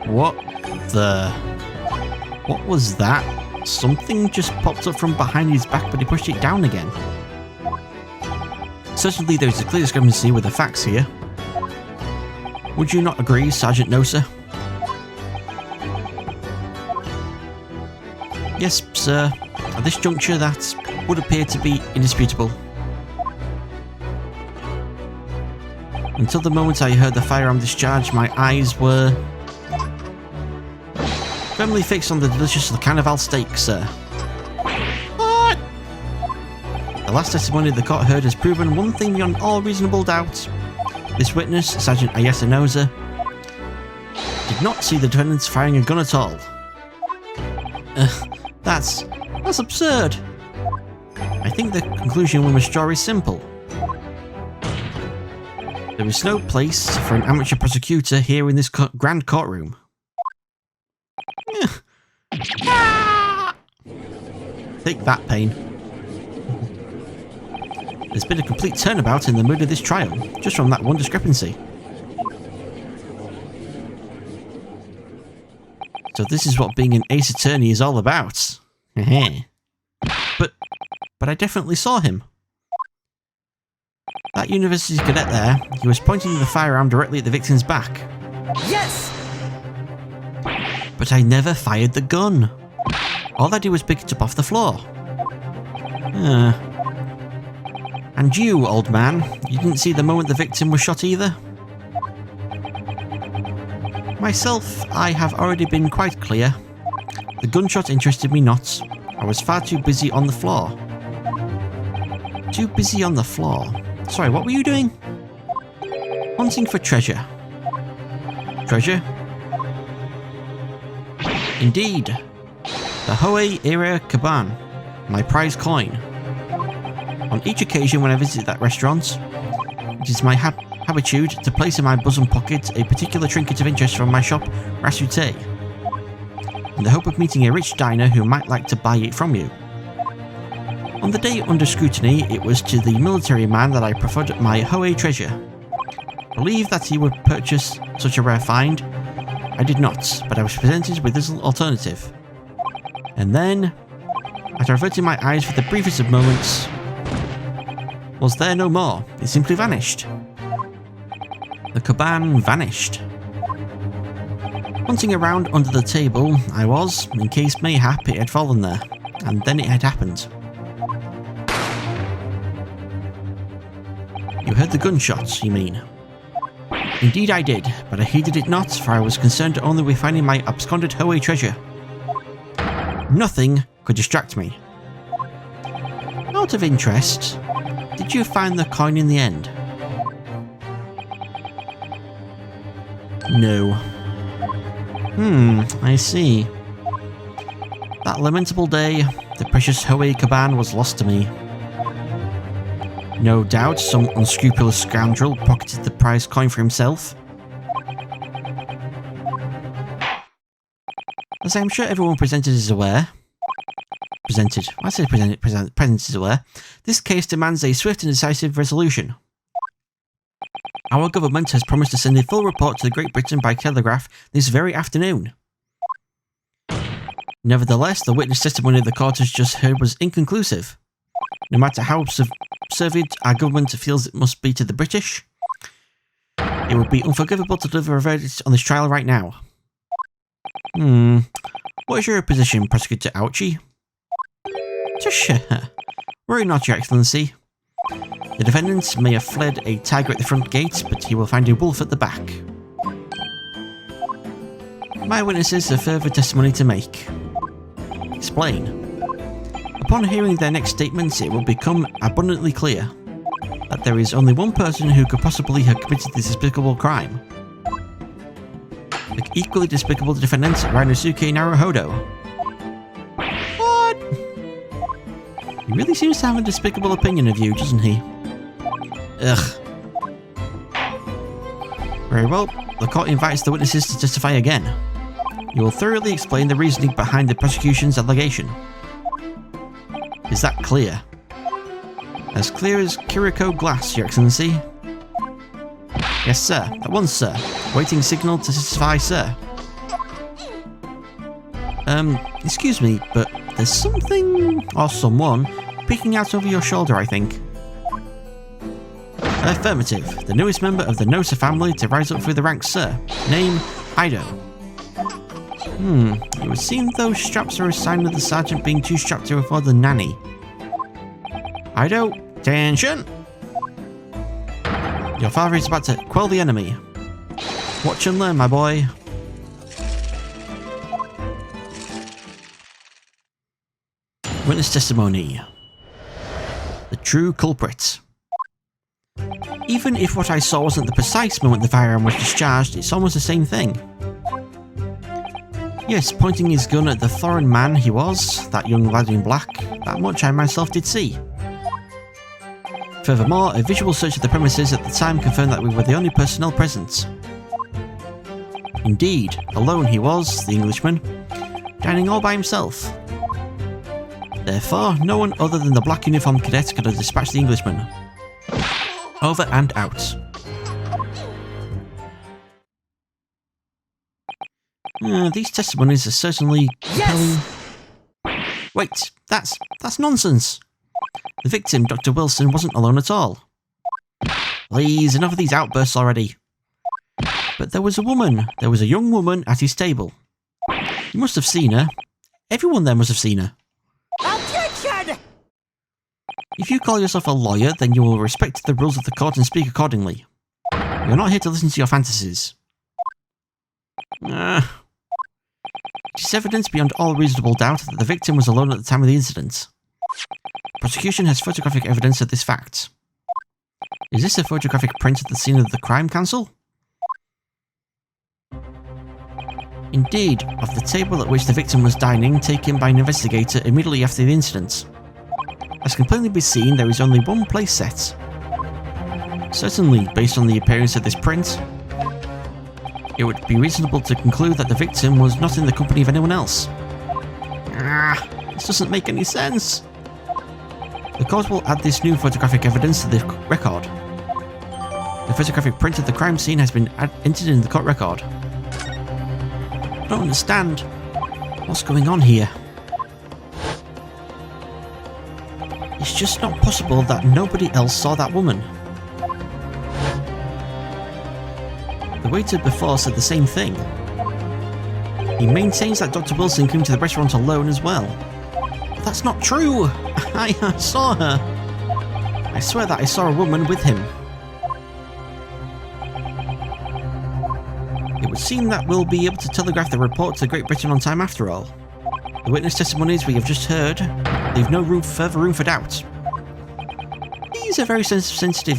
What was that? Something just popped up from behind his back, but he pushed it down again. Certainly there is a clear discrepancy with the facts here. Would you not agree, Sergeant Nosa? Yes, sir. At this juncture, that would appear to be indisputable. Until the moment I heard the firearm discharge, my eyes were firmly fixed on the delicious carnival steak, sir. What? The last testimony the court heard has proven one thing beyond all reasonable doubt. This witness, Sergeant Ayesanoza, did not see the defendants firing a gun at all. That's absurd. I think the conclusion we must draw is simple. There is no place for an amateur prosecutor here in this grand courtroom. Take that, pain. There's been a complete turnabout in the mood of this trial, just from that one discrepancy. So this is what being an ace attorney is all about. But I definitely saw him. That university cadet there, he was pointing the firearm directly at the victim's back. Yes! But I never fired the gun. All I did was pick it up off the floor. And you, old man, you didn't see the moment the victim was shot either? Myself, I have already been quite clear. The gunshot interested me not. I was far too busy on the floor. Too busy on the floor? Sorry, what were you doing? Hunting for treasure. Treasure? Indeed. The Hoei Era Kaban, my prize coin. On each occasion when I visit that restaurant, it is my habitude to place in my bosom pocket a particular trinket of interest from my shop, Rasute, in the hope of meeting a rich diner who might like to buy it from you. On the day under scrutiny, it was to the military man that I proffered my Hoei treasure. Believe that he would purchase such a rare find? I did not, but I was presented with this alternative. And then, after averting my eyes for the briefest of moments, was there no more. It simply vanished. The Kaban vanished. Hunting around under the table, I was, in case mayhap it had fallen there, and then it had happened. You heard the gunshots, you mean? Indeed I did, but I heeded it not, for I was concerned only with finding my absconded Hoey treasure. Nothing could distract me. Out of interest, did you find the coin in the end? No. I see. That lamentable day, the precious Hoey Caban was lost to me. No doubt some unscrupulous scoundrel pocketed the prize coin for himself. As I am sure everyone present is aware, this case demands a swift and decisive resolution. Our government has promised to send a full report to Great Britain by telegraph this very afternoon. Nevertheless, the witness testimony the court has just heard was inconclusive. No matter how subservient our government feels it must be to the British, it would be unforgivable to deliver a verdict on this trial right now. What is your position, Prosecutor Ouchie? Tush, worry not, Your Excellency. The defendant may have fled a tiger at the front gate, but he will find a wolf at the back. My witnesses have further testimony to make. Explain. Upon hearing their next statements, it will become abundantly clear that there is only one person who could possibly have committed this despicable crime. The equally despicable defendant, Rinosuke Naruhodo. What? He really seems to have a despicable opinion of you, doesn't he? Ugh. Very well, the court invites the witnesses to testify again. You will thoroughly explain the reasoning behind the prosecution's allegation. Is that clear? As clear as Kiriko glass, Your Excellency. Yes, sir. At once, sir. Waiting signal to testify, sir. Excuse me, but there's something or someone peeking out over your shoulder, I think. Affirmative. The newest member of the Nosa family to rise up through the ranks, sir. Name, Ido. It would seem those straps are a sign of the sergeant being too strapped to afford the nanny. Ido, attention! Your father is about to quell the enemy. Watch and learn, my boy. Witness testimony. The true culprit. Even if what I saw wasn't the precise moment the firearm was discharged, it's almost the same thing. Yes, pointing his gun at the foreign man he was, that young lad in black, that much I myself did see. Furthermore, a visual search of the premises at the time confirmed that we were the only personnel present. Indeed, alone he was, the Englishman, dining all by himself. Therefore, no one other than the black uniformed cadet could have dispatched the Englishman. Over and out. These testimonies are certainly compelling. Yes! Wait, that's nonsense. The victim, Dr. Wilson, wasn't alone at all. Please, enough of these outbursts already. But there was a woman. There was a young woman at his table. You must have seen her. Everyone there must have seen her. Objection! If you call yourself a lawyer, then you will respect the rules of the court and speak accordingly. You're not here to listen to your fantasies. It is evident beyond all reasonable doubt that the victim was alone at the time of the incident. The prosecution has photographic evidence of this fact. Is this a photographic print of the scene of the crime, counsel? Indeed, of the table at which the victim was dining, taken by an investigator immediately after the incident. As can plainly be seen, there is only one place set. Certainly, based on the appearance of this print, it would be reasonable to conclude that the victim was not in the company of anyone else. This doesn't make any sense. The court will add this new photographic evidence to the record. The photographic print of the crime scene has been entered in the court record. I don't understand. What's going on here? It's just not possible that nobody else saw that woman. The waiter before said the same thing. He maintains that Dr. Wilson came to the restaurant alone as well. But that's not true! I saw her! I swear that I saw a woman with him. seem that we'll be able to telegraph the report to Great Britain on time after all. The witness testimonies we have just heard leave no further room for doubt. These are very sensitive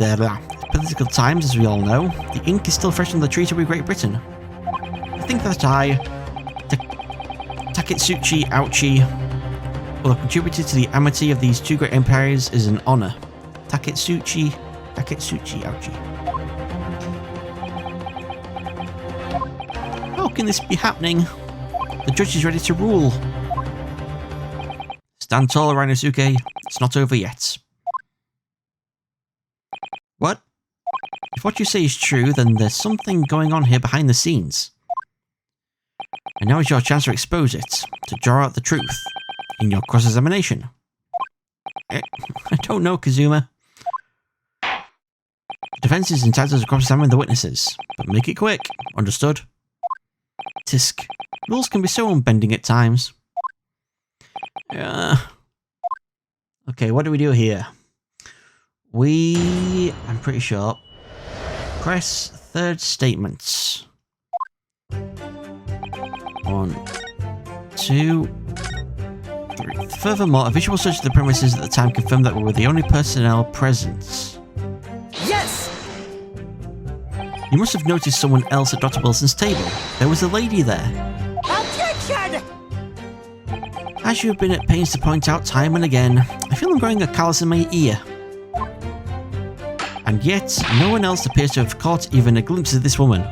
political times, as we all know. The ink is still fresh on the treaty with Great Britain. I think that Taketsuchi Ouchi will have contributed to the amity of these two great empires is an honour. Taketsuchi Ouchi. How can this be happening? The judge is ready to rule. Stand tall, Rinosuke. It's not over yet. What? If what you say is true, then there's something going on here behind the scenes. And now is your chance to expose it, to draw out the truth, in your cross-examination. I don't know, Kazuma. The defense is entitled to cross-examine the witnesses, but make it quick, understood? Tisk. Rules can be so unbending at times. Okay, what do we do here? I'm pretty sure, press third statements. 1, 2, 3. Furthermore, a visual search of the premises at the time confirmed that we were the only personnel present. Yes! You must have noticed someone else at Dr. Wilson's table. There was a lady there. Objection! As you have been at pains to point out time and again, I feel I'm growing a callus in my ear. And yet, no one else appears to have caught even a glimpse of this woman.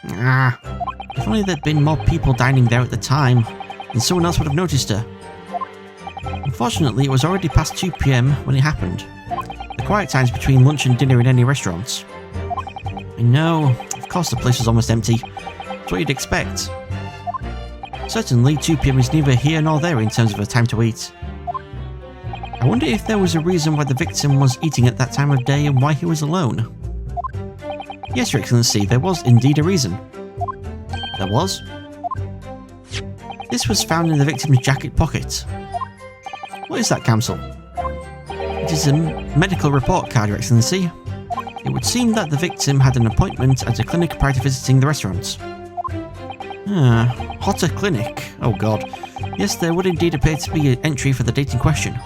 If only there'd been more people dining there at the time, then someone else would have noticed her. Unfortunately, it was already past 2 PM when it happened. The quiet times between lunch and dinner in any restaurants. I know, of course the place was almost empty. That's what you'd expect. Certainly, 2 PM is neither here nor there in terms of a time to eat. I wonder if there was a reason why the victim was eating at that time of day and why he was alone. Yes, Your Excellency, there was indeed a reason. There was? This was found in the victim's jacket pocket. What is that, Counsel? It is a medical report card, Your Excellency. It would seem that the victim had an appointment at a clinic prior to visiting the restaurant. Hotter clinic. Oh god. Yes, there would indeed appear to be an entry for the date in question.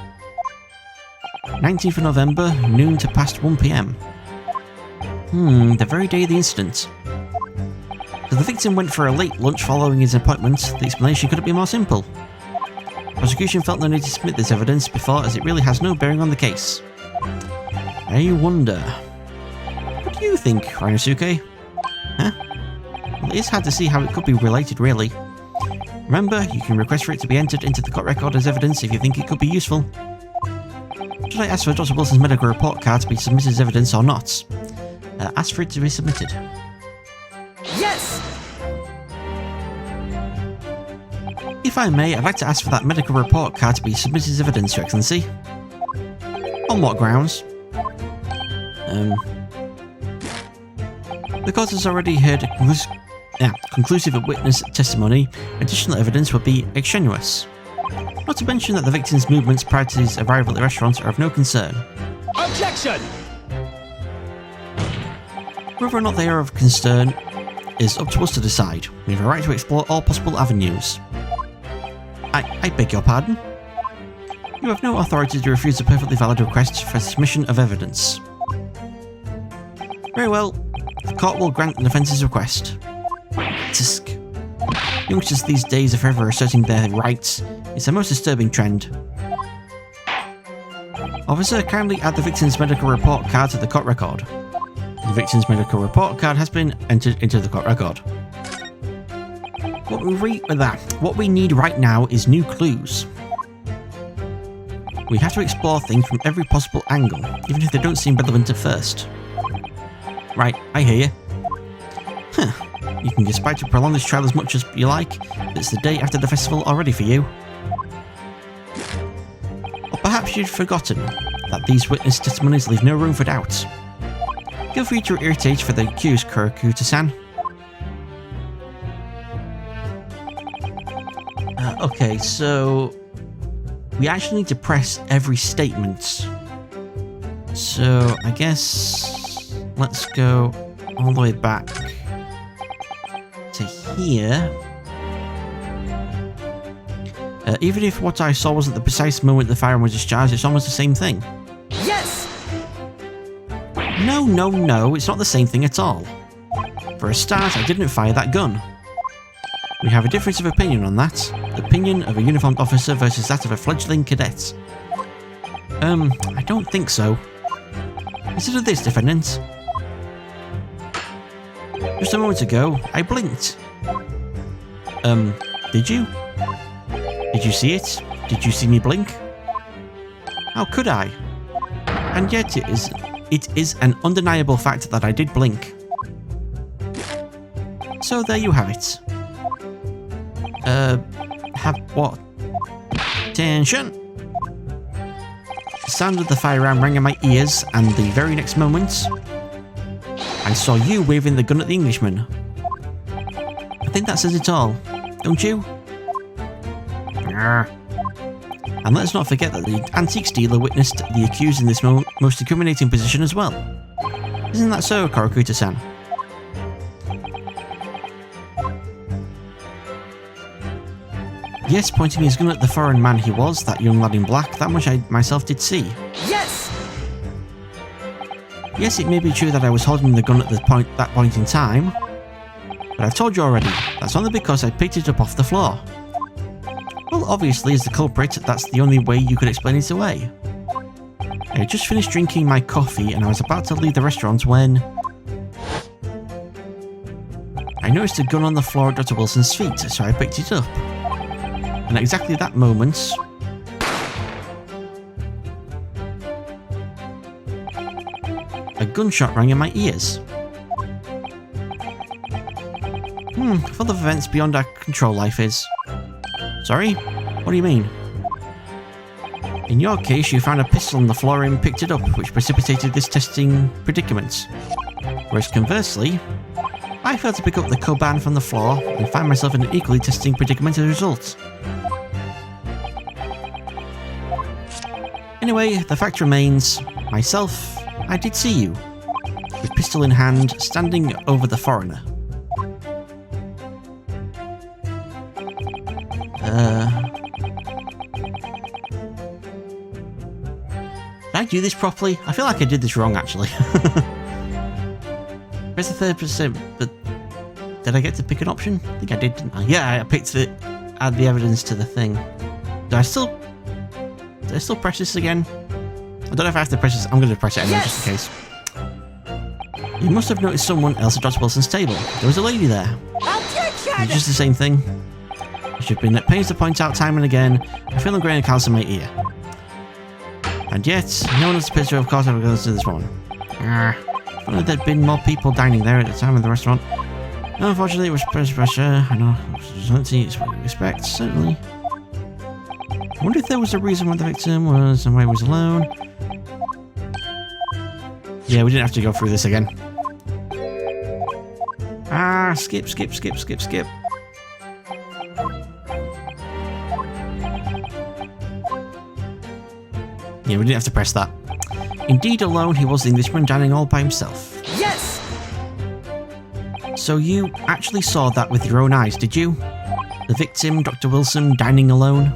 19th of November, noon to past 1 PM. The very day of the incident. So the victim went for a late lunch following his appointment. The explanation couldn't be more simple. Prosecution felt no need to submit this evidence before, as it really has no bearing on the case. I wonder. What do you think, Rinosuke? Huh? Well, it is hard to see how it could be related, really. Remember, you can request for it to be entered into the court record as evidence if you think it could be useful. Should I ask for Dr. Wilson's medical report card to be submitted as evidence or not? Ask for it to be submitted. Yes! If I may, I'd like to ask for that medical report card to be submitted as evidence, Your Excellency. On what grounds? The court has already heard a conclusive witness testimony. Additional evidence would be extraneous. Not to mention that the victim's movements prior to his arrival at the restaurant are of no concern. Objection! Whether or not they are of concern is up to us to decide. We have a right to explore all possible avenues. I beg your pardon? You have no authority to refuse a perfectly valid request for submission of evidence. Very well. The court will grant the defence's request. Tisk. Youngsters these days are forever asserting their rights. It's a most disturbing trend. Officer, kindly add the victim's medical report card to the court record. The victim's medical report card has been entered into the court record. What we need right now is new clues. We have to explore things from every possible angle, even if they don't seem relevant at first. Right, I hear you. You can conspire to prolong this trial as much as you like, but it's the day after the festival already for you. Or perhaps you'd forgotten that these witness testimonies leave no room for doubt. Feel free to irritate for the accused, Kurokuta-san. Okay, so we actually need to press every statement. So I guess let's go all the way back here. Even if what I saw was at the precise moment the firearm was discharged, it's almost the same thing. Yes! No, it's not the same thing at all. For a start, I didn't fire that gun. We have a difference of opinion on that. The opinion of a uniformed officer versus that of a fledgling cadet. I don't think so. Consider this, defendant. Just a moment ago, I blinked. Did you? Did you see it? Did you see me blink? How could I? And yet it is an undeniable fact that I did blink. So there you have it. Have what? Attention! The sound of the firearm rang in my ears, and the very next moment, I saw you waving the gun at the Englishman. I think that says it all, don't you? And let's not forget that the antiques dealer witnessed the accused in this most incriminating position as well. Isn't that so, Korokuta-san? Yes, pointing his gun at the foreign man he was, that young lad in black, that much I myself did see. Yes! Yes, it may be true that I was holding the gun at that point in time, but I've told you already, that's only because I picked it up off the floor. Well, obviously, as the culprit, that's the only way you could explain it away. I had just finished drinking my coffee and I was about to leave the restaurant when I noticed a gun on the floor at Dr. Wilson's feet, so I picked it up. And at exactly that moment, a gunshot rang in my ears. Full of events beyond our control, life is. Sorry? What do you mean? In your case, you found a pistol on the floor and picked it up, which precipitated this testing predicament. Whereas conversely, I failed to pick up the Koban from the floor and find myself in an equally testing predicament as a result. Anyway, the fact remains, myself, I did see you, with pistol in hand, standing over the foreigner. Did I do this properly? I feel like I did this wrong, actually. Press the 3%, but did I get to pick an option? I think I did, didn't I? Yeah, I picked it, add the evidence to the thing. Did I still press this again? I don't know if I have to press this. I'm going to press it anyway, just in case. You must have noticed someone else at Dr. Wilson's table. There was a lady there. It's just the same thing. I should have been at pains to point out time and again. I feel a grain of calcium in my ear. And yet, no one has a picture of course ever goes to this one. If only there'd been more people dining there at the time of the restaurant. Unfortunately, it was pressure. I know. It's what you expect, certainly. I wonder if there was a reason why the victim was and why he was alone. Yeah, we didn't have to go through this again. Skip. Yeah, we didn't have to press that. Indeed, alone, he was the Englishman dining all by himself. Yes! So you actually saw that with your own eyes, did you? The victim, Dr. Wilson, dining alone?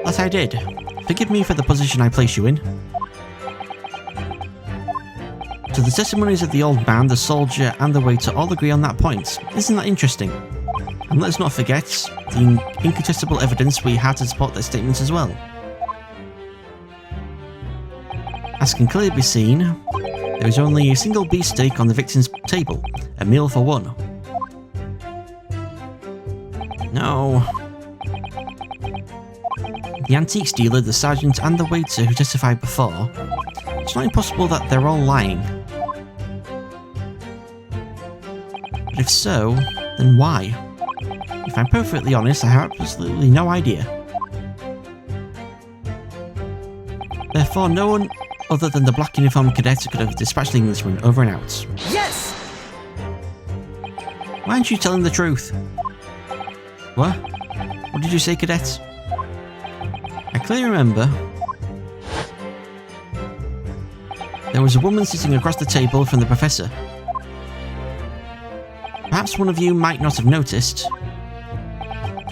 That I did. Forgive me for the position I place you in. So the testimonies of the old man, the soldier, and the waiter all agree on that point. Isn't that interesting? And let's not forget the incontestable evidence we had to support their statements as well. As can clearly be seen, there is only a single beefsteak on the victim's table, a meal for one. No. The antiques dealer, the sergeant, and the waiter who testified before, it's not impossible that they're all lying. But if so, then why? If I'm perfectly honest, I have absolutely no idea. Therefore, no one other than the black uniformed cadet could have dispatched the Englishman over and out. Yes! Why aren't you telling the truth? What? What did you say, cadet? I clearly remember there was a woman sitting across the table from the professor. Perhaps one of you might not have noticed.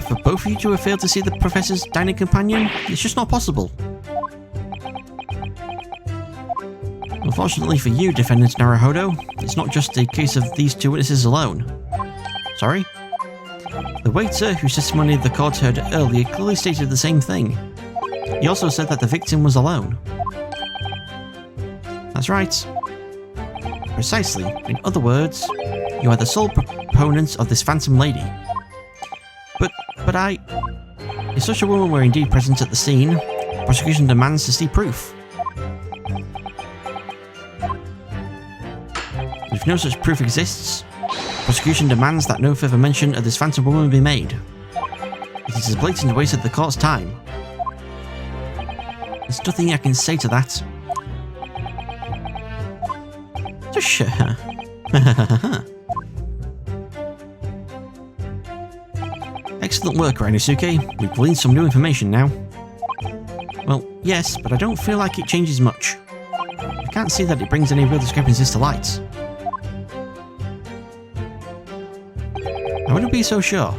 For both of you to have failed to see the Professor's dining companion, it's just not possible. Unfortunately for you, Defendant Naruhodo, it's not just a case of these two witnesses alone. Sorry? The waiter whose testimony the court heard earlier clearly stated the same thing. He also said that the victim was alone. That's right. Precisely. In other words, you are the sole proponent of this phantom lady. But if such a woman were indeed present at the scene, the prosecution demands to see proof. If no such proof exists, the prosecution demands that no further mention of this phantom woman be made. It is a blatant waste of the court's time. There's nothing I can say to that. Just shut her. Excellent work, Rainosuke. We've gleaned some new information now. Well, yes, but I don't feel like it changes much. I can't see that it brings any real discrepancies to light. I wouldn't be so sure.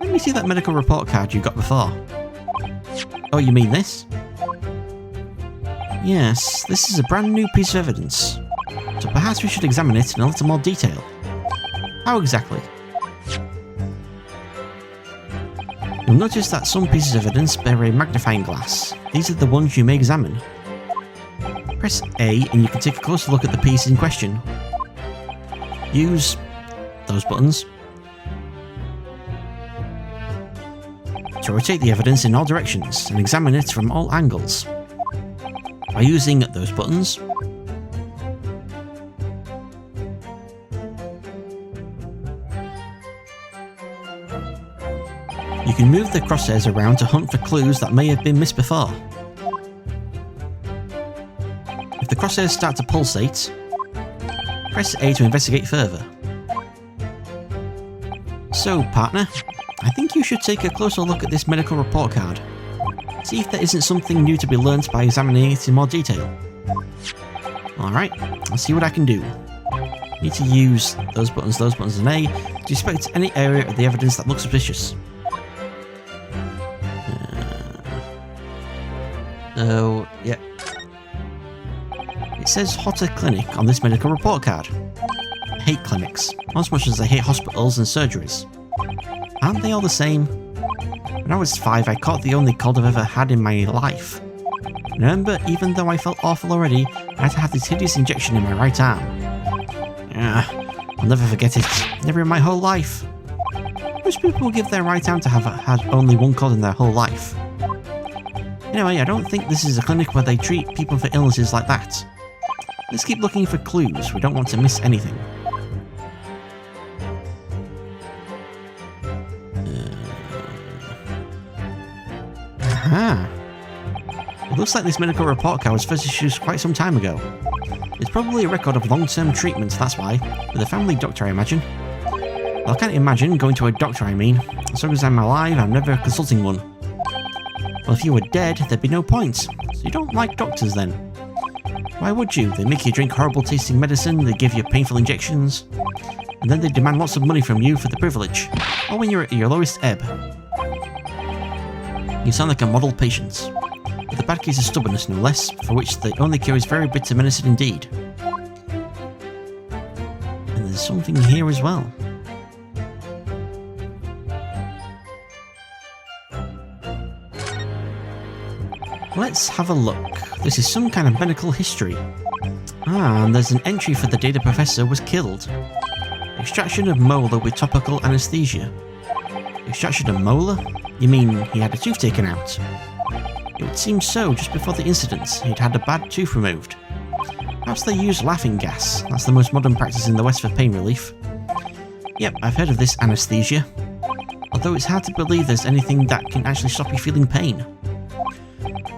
Let me see that medical report card you got before. Oh, you mean this? Yes, this is a brand new piece of evidence. So perhaps we should examine it in a little more detail. How exactly? You'll notice that some pieces of evidence bear a magnifying glass. These are the ones you may examine. Press A and you can take a closer look at the piece in question. Use those buttons to rotate the evidence in all directions and examine it from all angles. By using those buttons, you can move the crosshairs around to hunt for clues that may have been missed before. If the crosshairs start to pulsate, press A to investigate further. So, partner, I think you should take a closer look at this medical report card. See if there isn't something new to be learnt by examining it in more detail. Alright, I'll see what I can do. Need to use those buttons and A to inspect any area of the evidence that looks suspicious. So, yeah. It says Hotter Clinic on this medical report card. I hate clinics, not as much as I hate hospitals and surgeries. Aren't they all the same? When I was 5, I caught the only cold I've ever had in my life. Remember, even though I felt awful already, I had to have this hideous injection in my right arm. I'll never forget it. Never in my whole life. Most people give their right arm to have had only one cold in their whole life. Anyway, I don't think this is a clinic where they treat people for illnesses like that. Let's keep looking for clues. We don't want to miss anything. Aha! It looks like this medical report card was first issued quite some time ago. It's probably a record of long-term treatments, that's why. With a family doctor, I imagine. Well, I can't imagine going to a doctor, I mean. As long as I'm alive, I'm never consulting one. Well, if you were dead, there'd be no point. So you don't like doctors, then? Why would you? They make you drink horrible-tasting medicine, they give you painful injections, and then they demand lots of money from you for the privilege. Or when you're at your lowest ebb. You sound like a model patient. But the bad case is stubbornness, no less, for which the only cure is very bitter medicine indeed. And there's something here as well. Let's have a look. This is some kind of medical history. And there's an entry for the day the professor was killed. Extraction of molar with topical anesthesia. Extraction of molar? You mean he had a tooth taken out? It would seem so. Just before the incident, he'd had a bad tooth removed. Perhaps they use laughing gas. That's the most modern practice in the West for pain relief. Yep, I've heard of this anesthesia. Although it's hard to believe there's anything that can actually stop you feeling pain.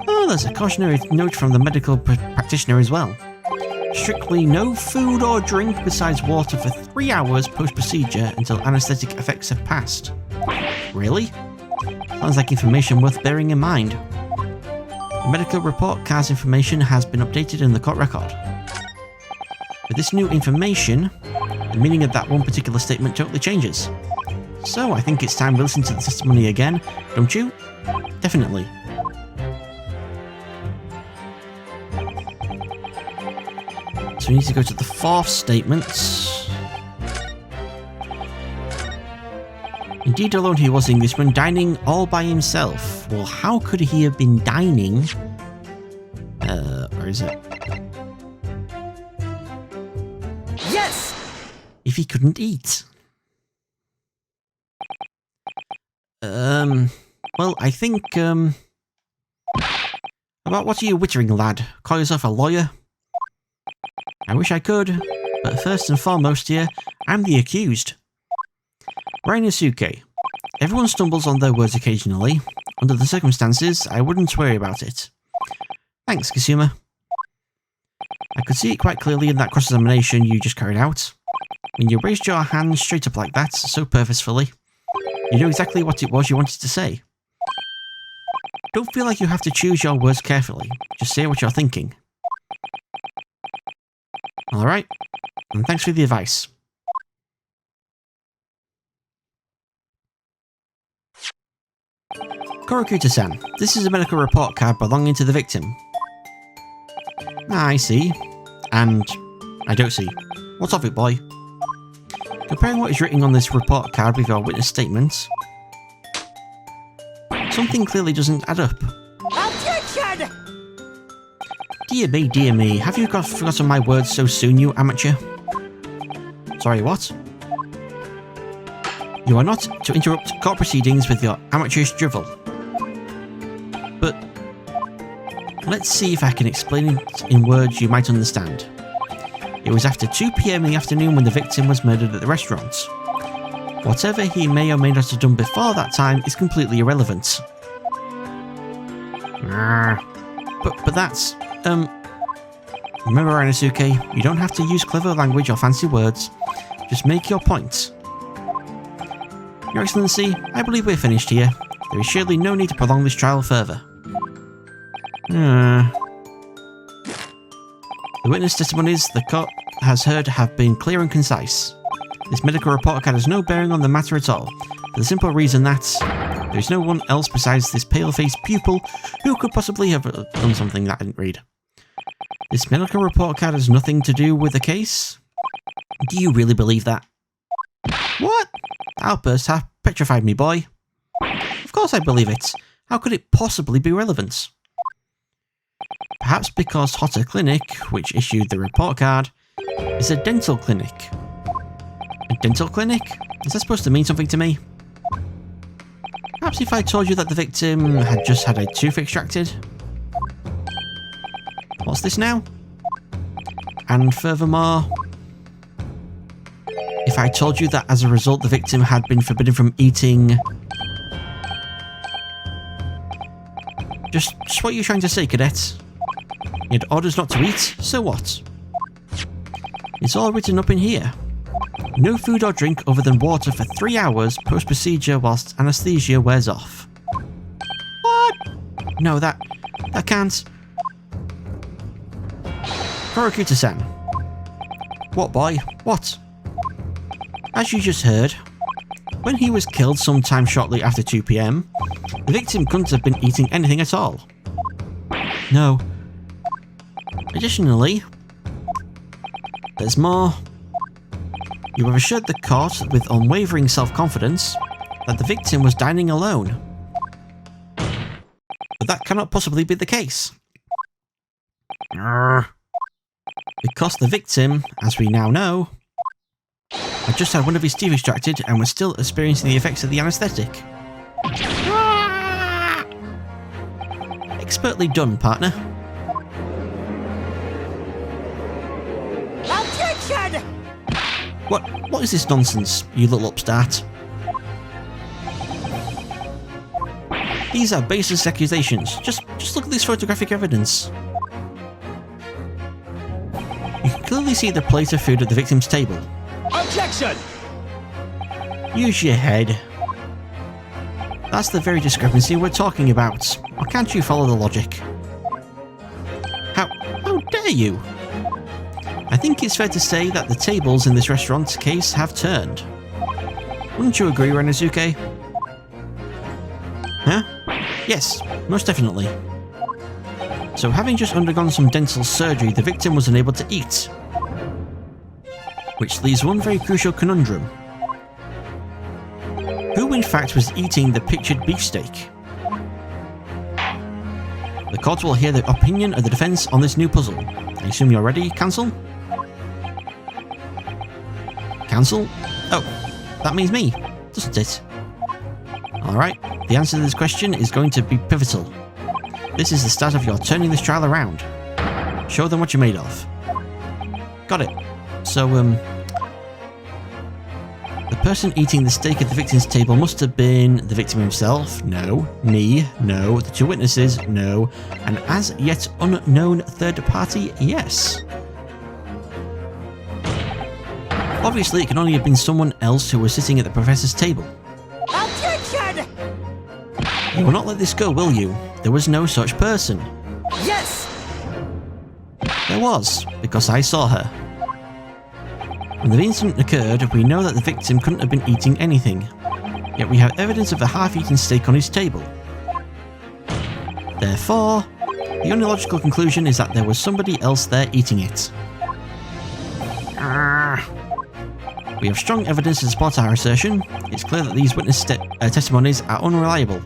Oh, there's a cautionary note from the medical practitioner as well. Strictly no food or drink besides water for 3 hours post-procedure until anaesthetic effects have passed. Really? Sounds like information worth bearing in mind. The medical report card's information has been updated in the court record. With this new information, the meaning of that one particular statement totally changes. So I think it's time to listen to the testimony again, don't you? Definitely. So we need to go to the fourth statement. Indeed, alone he was Englishman, dining all by himself. Well, how could he have been dining? Where is it? Yes! If he couldn't eat. Well, I think, about what are you wittering, lad? Call yourself a lawyer? I wish I could, but first and foremost here, I'm the accused. Rinosuke. Everyone stumbles on their words occasionally. Under the circumstances, I wouldn't worry about it. Thanks, Kasuma. I could see it quite clearly in that cross-examination you just carried out. When you raised your hand straight up like that, so purposefully, you knew exactly what it was you wanted to say. Don't feel like you have to choose your words carefully. Just say what you're thinking. Alright, and thanks for the advice. Korokuta-san, this is a medical report card belonging to the victim. I see. And I don't see. What's of it, boy? Comparing what is written on this report card with your witness statement, something clearly doesn't add up. Objection! Dear me, have you forgotten my words so soon, you amateur? Sorry, what? You are not to interrupt court proceedings with your amateurish drivel. But let's see if I can explain it in words you might understand. It was after 2 PM in the afternoon when the victim was murdered at the restaurant. Whatever he may or may not have done before that time is completely irrelevant. But that's, remember, Rinosuke, you don't have to use clever language or fancy words. Just make your point. Your Excellency, I believe we're finished here. There is surely no need to prolong this trial further. The witness testimonies the court has heard have been clear and concise. This medical report card has no bearing on the matter at all, for the simple reason that there is no one else besides this pale-faced pupil who could possibly have done something that I didn't read. This medical report card has nothing to do with the case? Do you really believe that? What? Outburst have petrified me, boy. Of course I believe it. How could it possibly be relevant? Perhaps because Hotter Clinic, which issued the report card, is a dental clinic. A dental clinic? Is that supposed to mean something to me? Perhaps if I told you that the victim had just had a tooth extracted? What's this now? And furthermore, if I told you that as a result the victim had been forbidden from eating... Just what you're trying to say, cadet. He had orders not to eat, so what? It's all written up in here. No food or drink other than water for 3 hours post-procedure whilst anesthesia wears off. What? No, that can't... Korokuta-san. What, boy? What? As you just heard, when he was killed sometime shortly after 2 PM, the victim couldn't have been eating anything at all. No. Additionally, there's more. You have assured the court with unwavering self-confidence that the victim was dining alone. But that cannot possibly be the case. Because the victim, as we now know, had just had one of his teeth extracted and was still experiencing the effects of the anaesthetic. Expertly done, partner. Objection! What is this nonsense, you little upstart? These are baseless accusations. Just look at this photographic evidence. You can clearly see the plate of food at the victim's table. Objection! Use your head. That's the very discrepancy we're talking about. Or can't you follow the logic? How dare you? I think it's fair to say that the tables in this restaurant case have turned. Wouldn't you agree, Renosuke? Huh? Yes, most definitely. So having just undergone some dental surgery, the victim was unable to eat. Which leaves one very crucial conundrum. Who in fact was eating the pictured beefsteak? The court will hear the opinion of the defense on this new puzzle. I assume you're ready, counsel? Counsel? Oh, that means me, doesn't it? Alright, the answer to this question is going to be pivotal. This is the start of your turning this trial around. Show them what you're made of. Got it. So, the person eating the steak at the victim's table must have been the victim himself, no. Me, no. The two witnesses, no. An as yet unknown third party, yes. Obviously, it can only have been someone else who was sitting at the professor's table. Objection! You will not let this go, will you? There was no such person. Yes! There was, because I saw her. When the incident occurred, we know that the victim couldn't have been eating anything, yet we have evidence of the half-eaten steak on his table. Therefore, the only logical conclusion is that there was somebody else there eating it. We have strong evidence to support our assertion. It's clear that these witness testimonies are unreliable.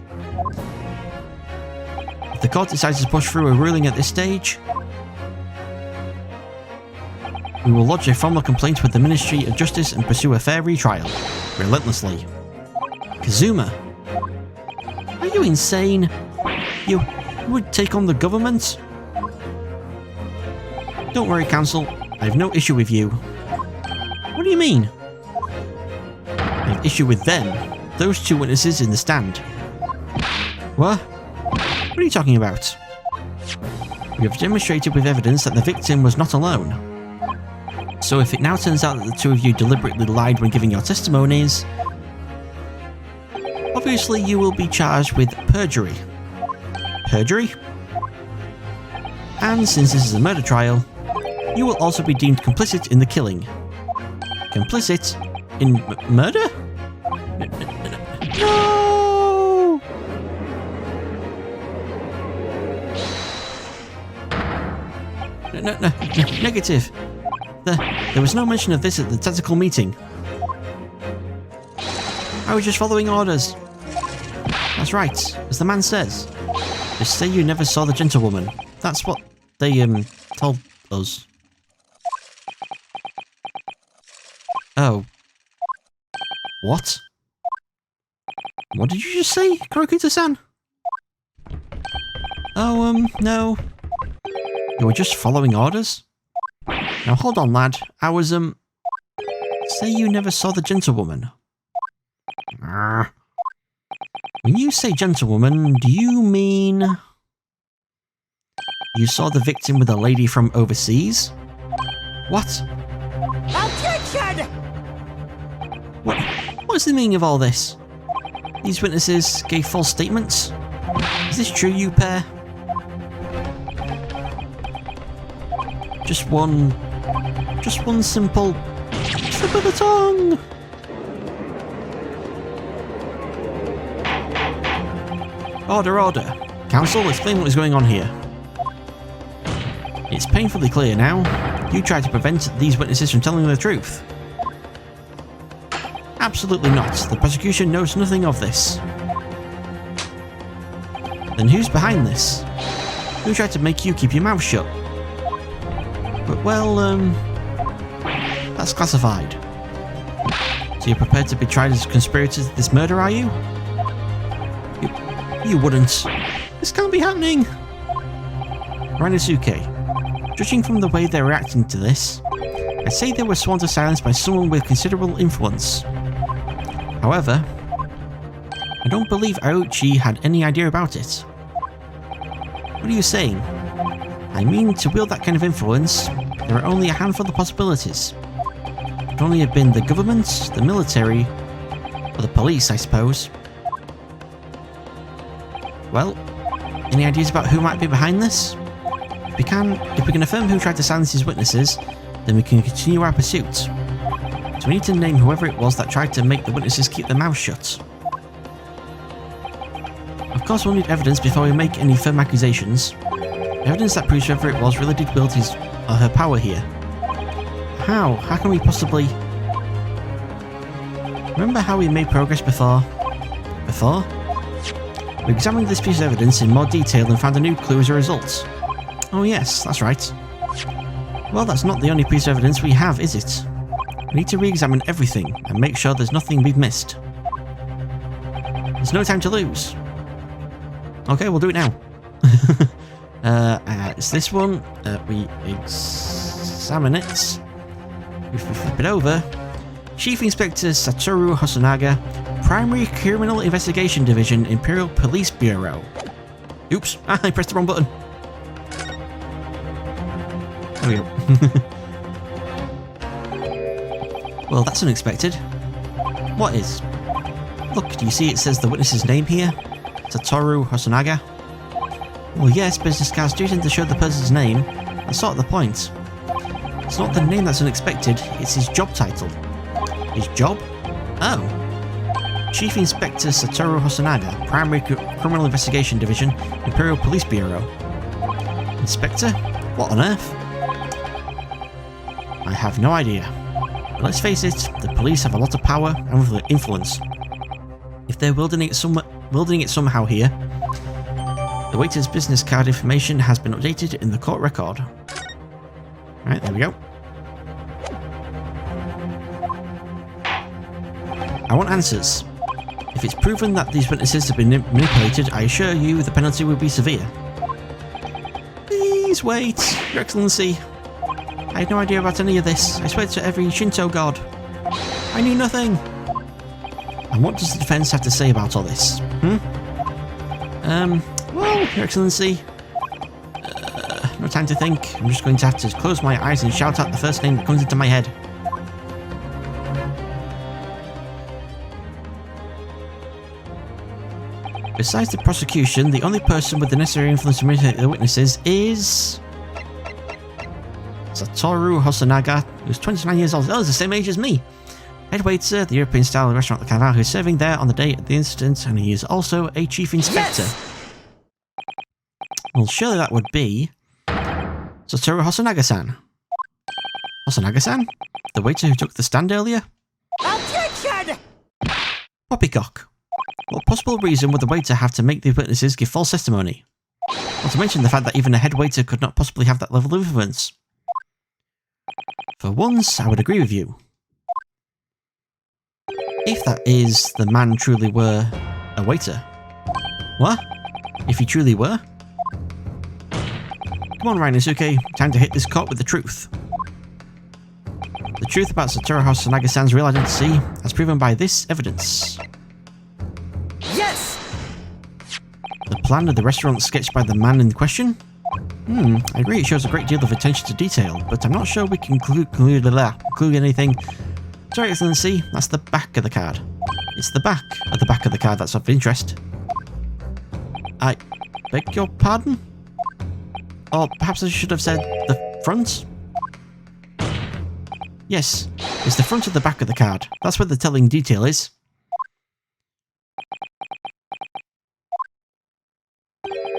If the court decides to push through a ruling at this stage, we will lodge a formal complaint with the Ministry of Justice and pursue a fair retrial, relentlessly. Kazuma, are you insane? You would take on the government? Don't worry, counsel. I have no issue with you. What do you mean? I have issue with them. Those two witnesses in the stand. What? What are you talking about? We have demonstrated with evidence that the victim was not alone. So if it now turns out that the two of you deliberately lied when giving your testimonies, obviously you will be charged with perjury. Perjury? And since this is a murder trial, you will also be deemed complicit in the killing. Complicit in murder? No! No, negative. There was no mention of this at the tactical meeting. I was just following orders. That's right, as the man says. Just say you never saw the gentlewoman. That's what they, told us. Oh. What? What did you just say, Kurokuta-san? Oh, no. You were just following orders? Now hold on, lad. I was, say you never saw the gentlewoman. When you say gentlewoman, do you mean you saw the victim with a lady from overseas? What? Objection! What's the meaning of all this? These witnesses gave false statements? Is this true, you pair? Just one simple slip of the tongue. Order. Counsel, explain what is going on here. It's painfully clear now. You tried to prevent these witnesses from telling the truth. Absolutely not. The prosecution knows nothing of this. Then who's behind this? Who tried to make you keep your mouth shut? But well, that's classified. So you're prepared to be tried as conspirators to this murder, are you? You wouldn't. This can't be happening! Renosuke, judging from the way they're reacting to this, I'd say they were sworn to silence by someone with considerable influence. However, I don't believe Aoichi had any idea about it. What are you saying? I mean, to wield that kind of influence, there are only a handful of possibilities. It could only have been the government, the military, or the police, I suppose. Well, any ideas about who might be behind this? If we can affirm who tried to silence his witnesses, then we can continue our pursuit. So we need to name whoever it was that tried to make the witnesses keep their mouths shut. Of course we'll need evidence before we make any firm accusations. Evidence that proves whoever it was really did wield his or her power here. How? How can we possibly... Remember how we made progress before? Before? We examined this piece of evidence in more detail and found a new clue as a result. Oh yes, that's right. Well, that's not the only piece of evidence we have, is it? We need to re-examine everything and make sure there's nothing we've missed. There's no time to lose. Okay, we'll do it now. It's this one. We examine it. If we flip it over, Chief Inspector Satoru Hosonaga, Primary Criminal Investigation Division, Imperial Police Bureau. Oops, I pressed the wrong button. There we go. Well, that's unexpected. What is? Look, do you see it says the witness's name here? Satoru Hosonaga? Well, yes, business cards do tend to show the person's name. That's sort of the point. It's not the name that's unexpected, it's his job title. His job? Oh. Chief Inspector Satoru Hosonaga, Primary Criminal Investigation Division, Imperial Police Bureau. Inspector? What on earth? I have no idea. But let's face it, the police have a lot of power and influence. If they're wielding it somehow here, the waiter's business card information has been updated in the court record. Right, there we go. I want answers. If it's proven that these witnesses have been manipulated, I assure you the penalty will be severe. Please wait, Your Excellency. I had no idea about any of this. I swear to every Shinto god. I knew nothing. And what does the defense have to say about all this? Well, Your Excellency, no time to think. I'm just going to have to close my eyes and shout out the first name that comes into my head. Besides the prosecution, the only person with the necessary influence to manipulate the witnesses is... Satoru Hosonaga, who's 29 years old. Oh, he's the same age as me. Head waiter at the European-style restaurant at the Canal, who's serving there on the day of the incident, and he is also a chief inspector. Yes! Well, surely that would be... Satoru Hosonaga-san. Hosonaga-san? The waiter who took the stand earlier? Objection! Poppycock. What possible reason would the waiter have to make the witnesses give false testimony? Not to mention the fact that even a head waiter could not possibly have that level of influence. For once, I would agree with you. If that is, the man truly were a waiter. What? If he truly were? Come on, Rinosuke, time to hit this court with the truth. The truth about Satoru Hosonaga-san's real identity, as proven by this evidence. Yes! The plan of the restaurant sketched by the man in question? I agree it shows a great deal of attention to detail, but I'm not sure we can conclude anything. Sorry, Excellency, that's the back of the card. It's the back of the card that's of interest. I beg your pardon? Or perhaps I should have said the front? Yes, it's the front of the back of the card. That's where the telling detail is.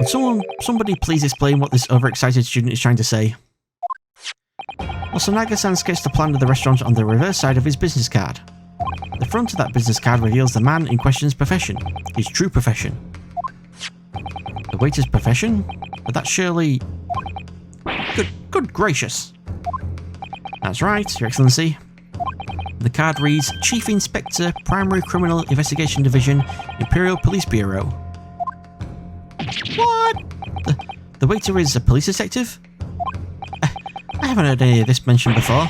Would somebody please explain what this overexcited student is trying to say? Hosonaga-san sketched the plan of the restaurant on the reverse side of his business card. The front of that business card reveals the man in question's profession, his true profession. The waiter's profession? But that's surely... Good gracious. That's right, Your Excellency. The card reads, Chief Inspector, Primary Criminal Investigation Division, Imperial Police Bureau. What? The waiter is a police detective? I haven't heard any of this mentioned before.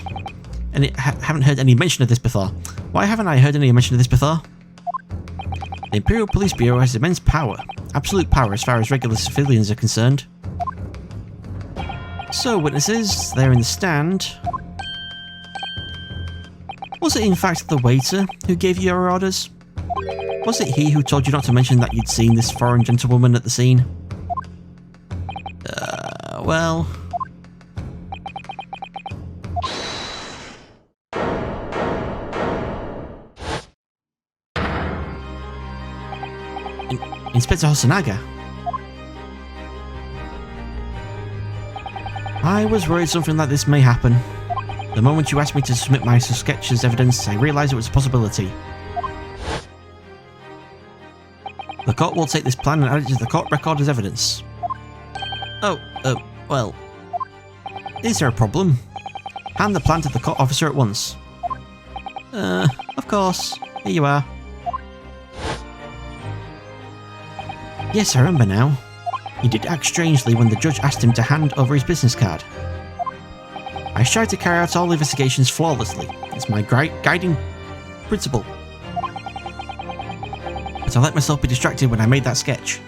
Haven't heard any mention of this before. Why haven't I heard any mention of this before? The Imperial Police Bureau has immense power. Absolute power as far as regular civilians are concerned. So, witnesses, they're in the stand. Was it in fact the waiter who gave you your orders? Was it he who told you not to mention that you'd seen this foreign gentlewoman at the scene? Inspector Hosonaga. I was worried something like this may happen. The moment you asked me to submit my sketch as evidence, I realised it was a possibility. The court will take this plan and add it to the court record as evidence. Oh, well... Is there a problem? Hand the plan to the court officer at once. Of course. Here you are. Yes, I remember now. He did act strangely when the judge asked him to hand over his business card. I strive to carry out all investigations flawlessly. It's my guiding principle. But I let myself be distracted when I made that sketch.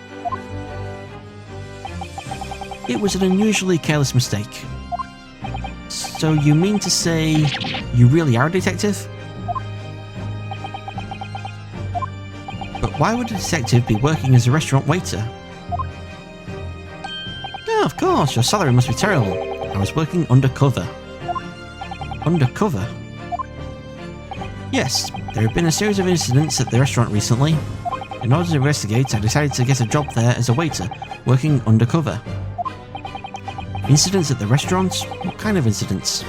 It was an unusually careless mistake. So you mean to say you really are a detective? But why would a detective be working as a restaurant waiter? Oh, of course, your salary must be terrible. I was working undercover. Undercover? Yes, there have been a series of incidents at the restaurant recently. In order to investigate, I decided to get a job there as a waiter, working undercover. Incidents at the restaurant? What kind of incidents?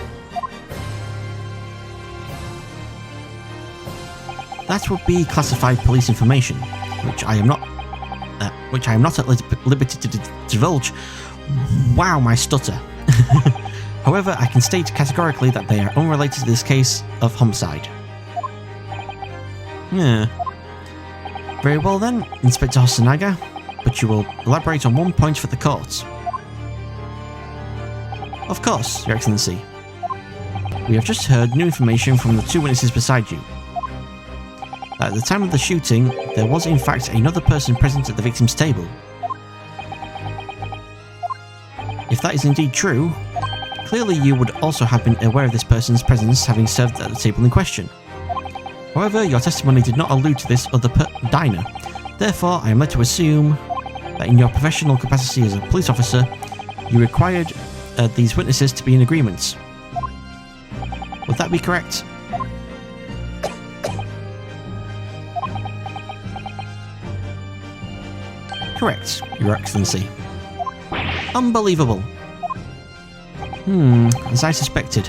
That would be classified police information, which I am not at liberty to divulge. Wow, my stutter. However, I can state categorically that they are unrelated to this case of homicide. Yeah. Very well then, Inspector Hosonaga, but you will elaborate on one point for the court. Of course, Your Excellency. We have just heard new information from the two witnesses beside you. At the time of the shooting, there was in fact another person present at the victim's table. If that is indeed true, clearly you would also have been aware of this person's presence having served at the table in question. However, your testimony did not allude to this other diner. Therefore, I am led to assume that in your professional capacity as a police officer, you required these witnesses to be in agreement. Would that be correct? Correct, Your Excellency. Unbelievable. As I suspected.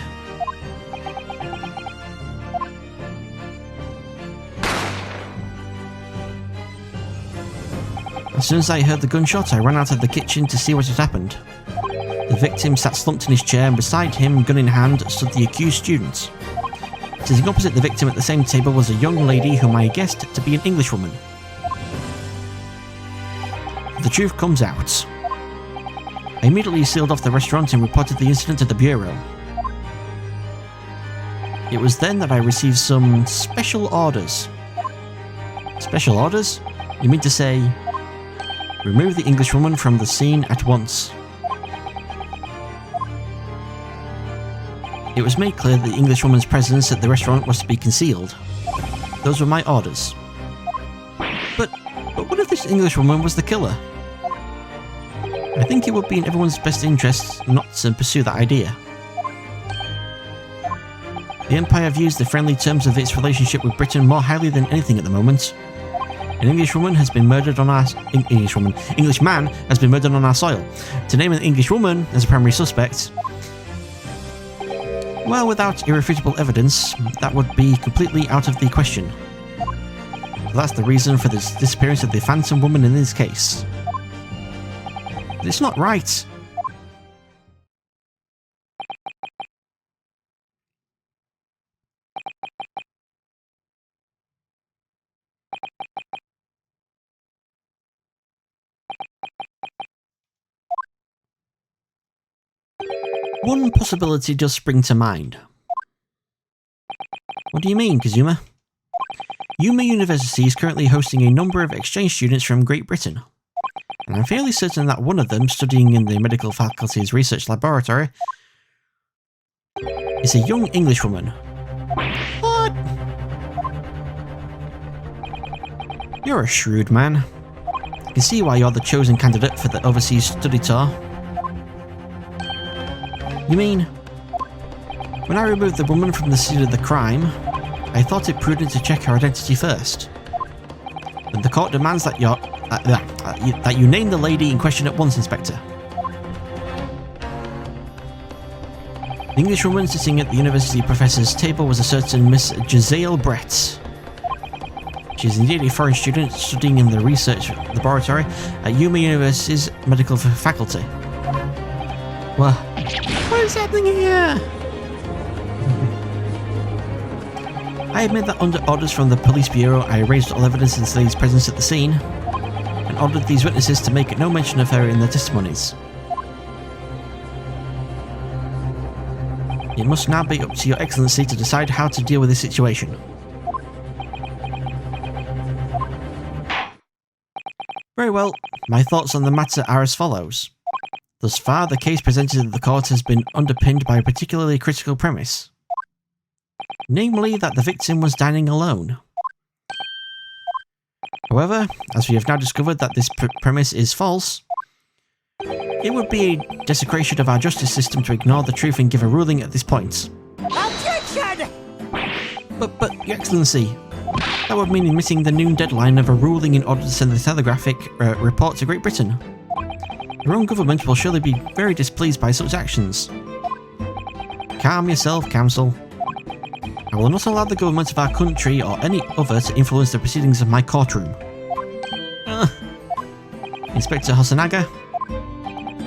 As soon as I heard the gunshot, I ran out of the kitchen to see what had happened. The victim sat slumped in his chair, and beside him, gun in hand, stood the accused student. Sitting opposite the victim at the same table was a young lady whom I guessed to be an Englishwoman. The truth comes out. I immediately sealed off the restaurant and reported the incident to the Bureau. It was then that I received some special orders. Special orders? You mean to say, remove the Englishwoman from the scene at once. It was made clear that the Englishwoman's presence at the restaurant was to be concealed. Those were my orders. But what if this Englishwoman was the killer? I think it would be in everyone's best interest not to pursue that idea. The Empire views the friendly terms of its relationship with Britain more highly than anything at the moment. An Englishman has been murdered on our soil. To name an Englishwoman as a primary suspect, well, without irrefutable evidence, that would be completely out of the question. So that's the reason for the disappearance of the phantom woman in this case. But it's not right. One possibility does spring to mind. What do you mean, Kazuma? Yuma University is currently hosting a number of exchange students from Great Britain, and I'm fairly certain that one of them, studying in the medical faculty's research laboratory, is a young Englishwoman. What? You're a shrewd man. I can see why you're the chosen candidate for the overseas study tour. You mean, when I removed the woman from the scene of the crime, I thought it prudent to check her identity first. When the court demands that that you name the lady in question at once, Inspector. The English woman sitting at the university professor's table was a certain Miss Giselle Brett. She is indeed a foreign student studying in the research laboratory at Yuma University's medical faculty. Well, what is happening here? I admit that under orders from the police bureau, I arranged all evidence in Slade's presence at the scene, and ordered these witnesses to make no mention of her in their testimonies. It must now be up to your excellency to decide how to deal with this situation. Very well, my thoughts on the matter are as follows. Thus far, the case presented at the court has been underpinned by a particularly critical premise. Namely, that the victim was dining alone. However, as we have now discovered that this premise is false, it would be a desecration of our justice system to ignore the truth and give a ruling at this point. Objection! But, Your Excellency, that would mean missing the noon deadline of a ruling in order to send the telegraphic report to Great Britain. Your own government will surely be very displeased by such actions. Calm yourself, Counsel. I will not allow the government of our country or any other to influence the proceedings of my courtroom. Inspector Hosonaga?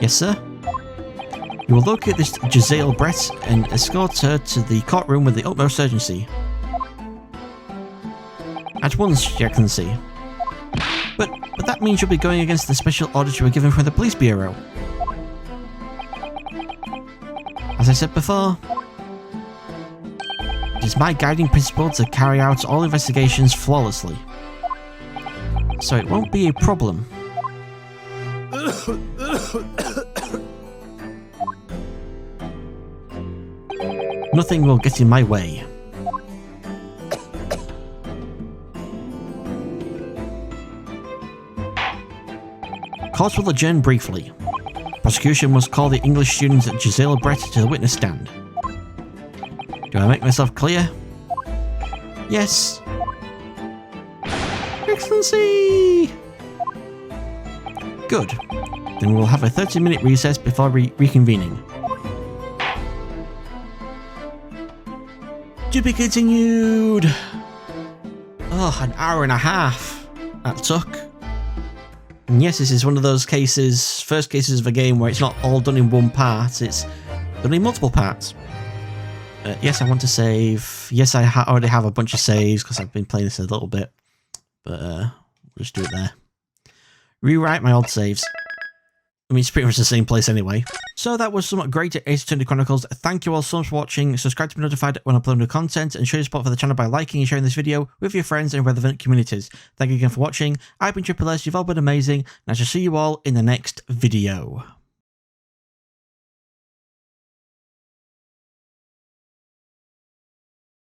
Yes, sir? You will locate this Giselle Brett and escort her to the courtroom with the utmost urgency. At once, Your Excellency. But that means you'll be going against the special orders you were given from the police bureau. As I said before, it is my guiding principle to carry out all investigations flawlessly. So it won't be a problem. Nothing will get in my way. Court will adjourn briefly. Prosecution must call the English student Giselle Brett to the witness stand. Do I make myself clear? Yes. Excellency! Good. Then we'll have a 30-minute recess before reconvening. To be continued! Oh, an hour and a half that took. And yes, this is one of those cases, first cases of a game where it's not all done in one part, it's done in multiple parts. Yes, I want to save. Yes, I already have a bunch of saves because I've been playing this a little bit. But we'll just do it there. Rewrite my old saves. I mean, it's pretty much the same place anyway. So that was some great Ace Attorney Chronicles. Thank you all so much for watching. Subscribe to be notified when I upload new content, and show your support for the channel by liking and sharing this video with your friends and relevant communities. Thank you again for watching. I've been Triple S, you've all been amazing, and I shall see you all in the next video.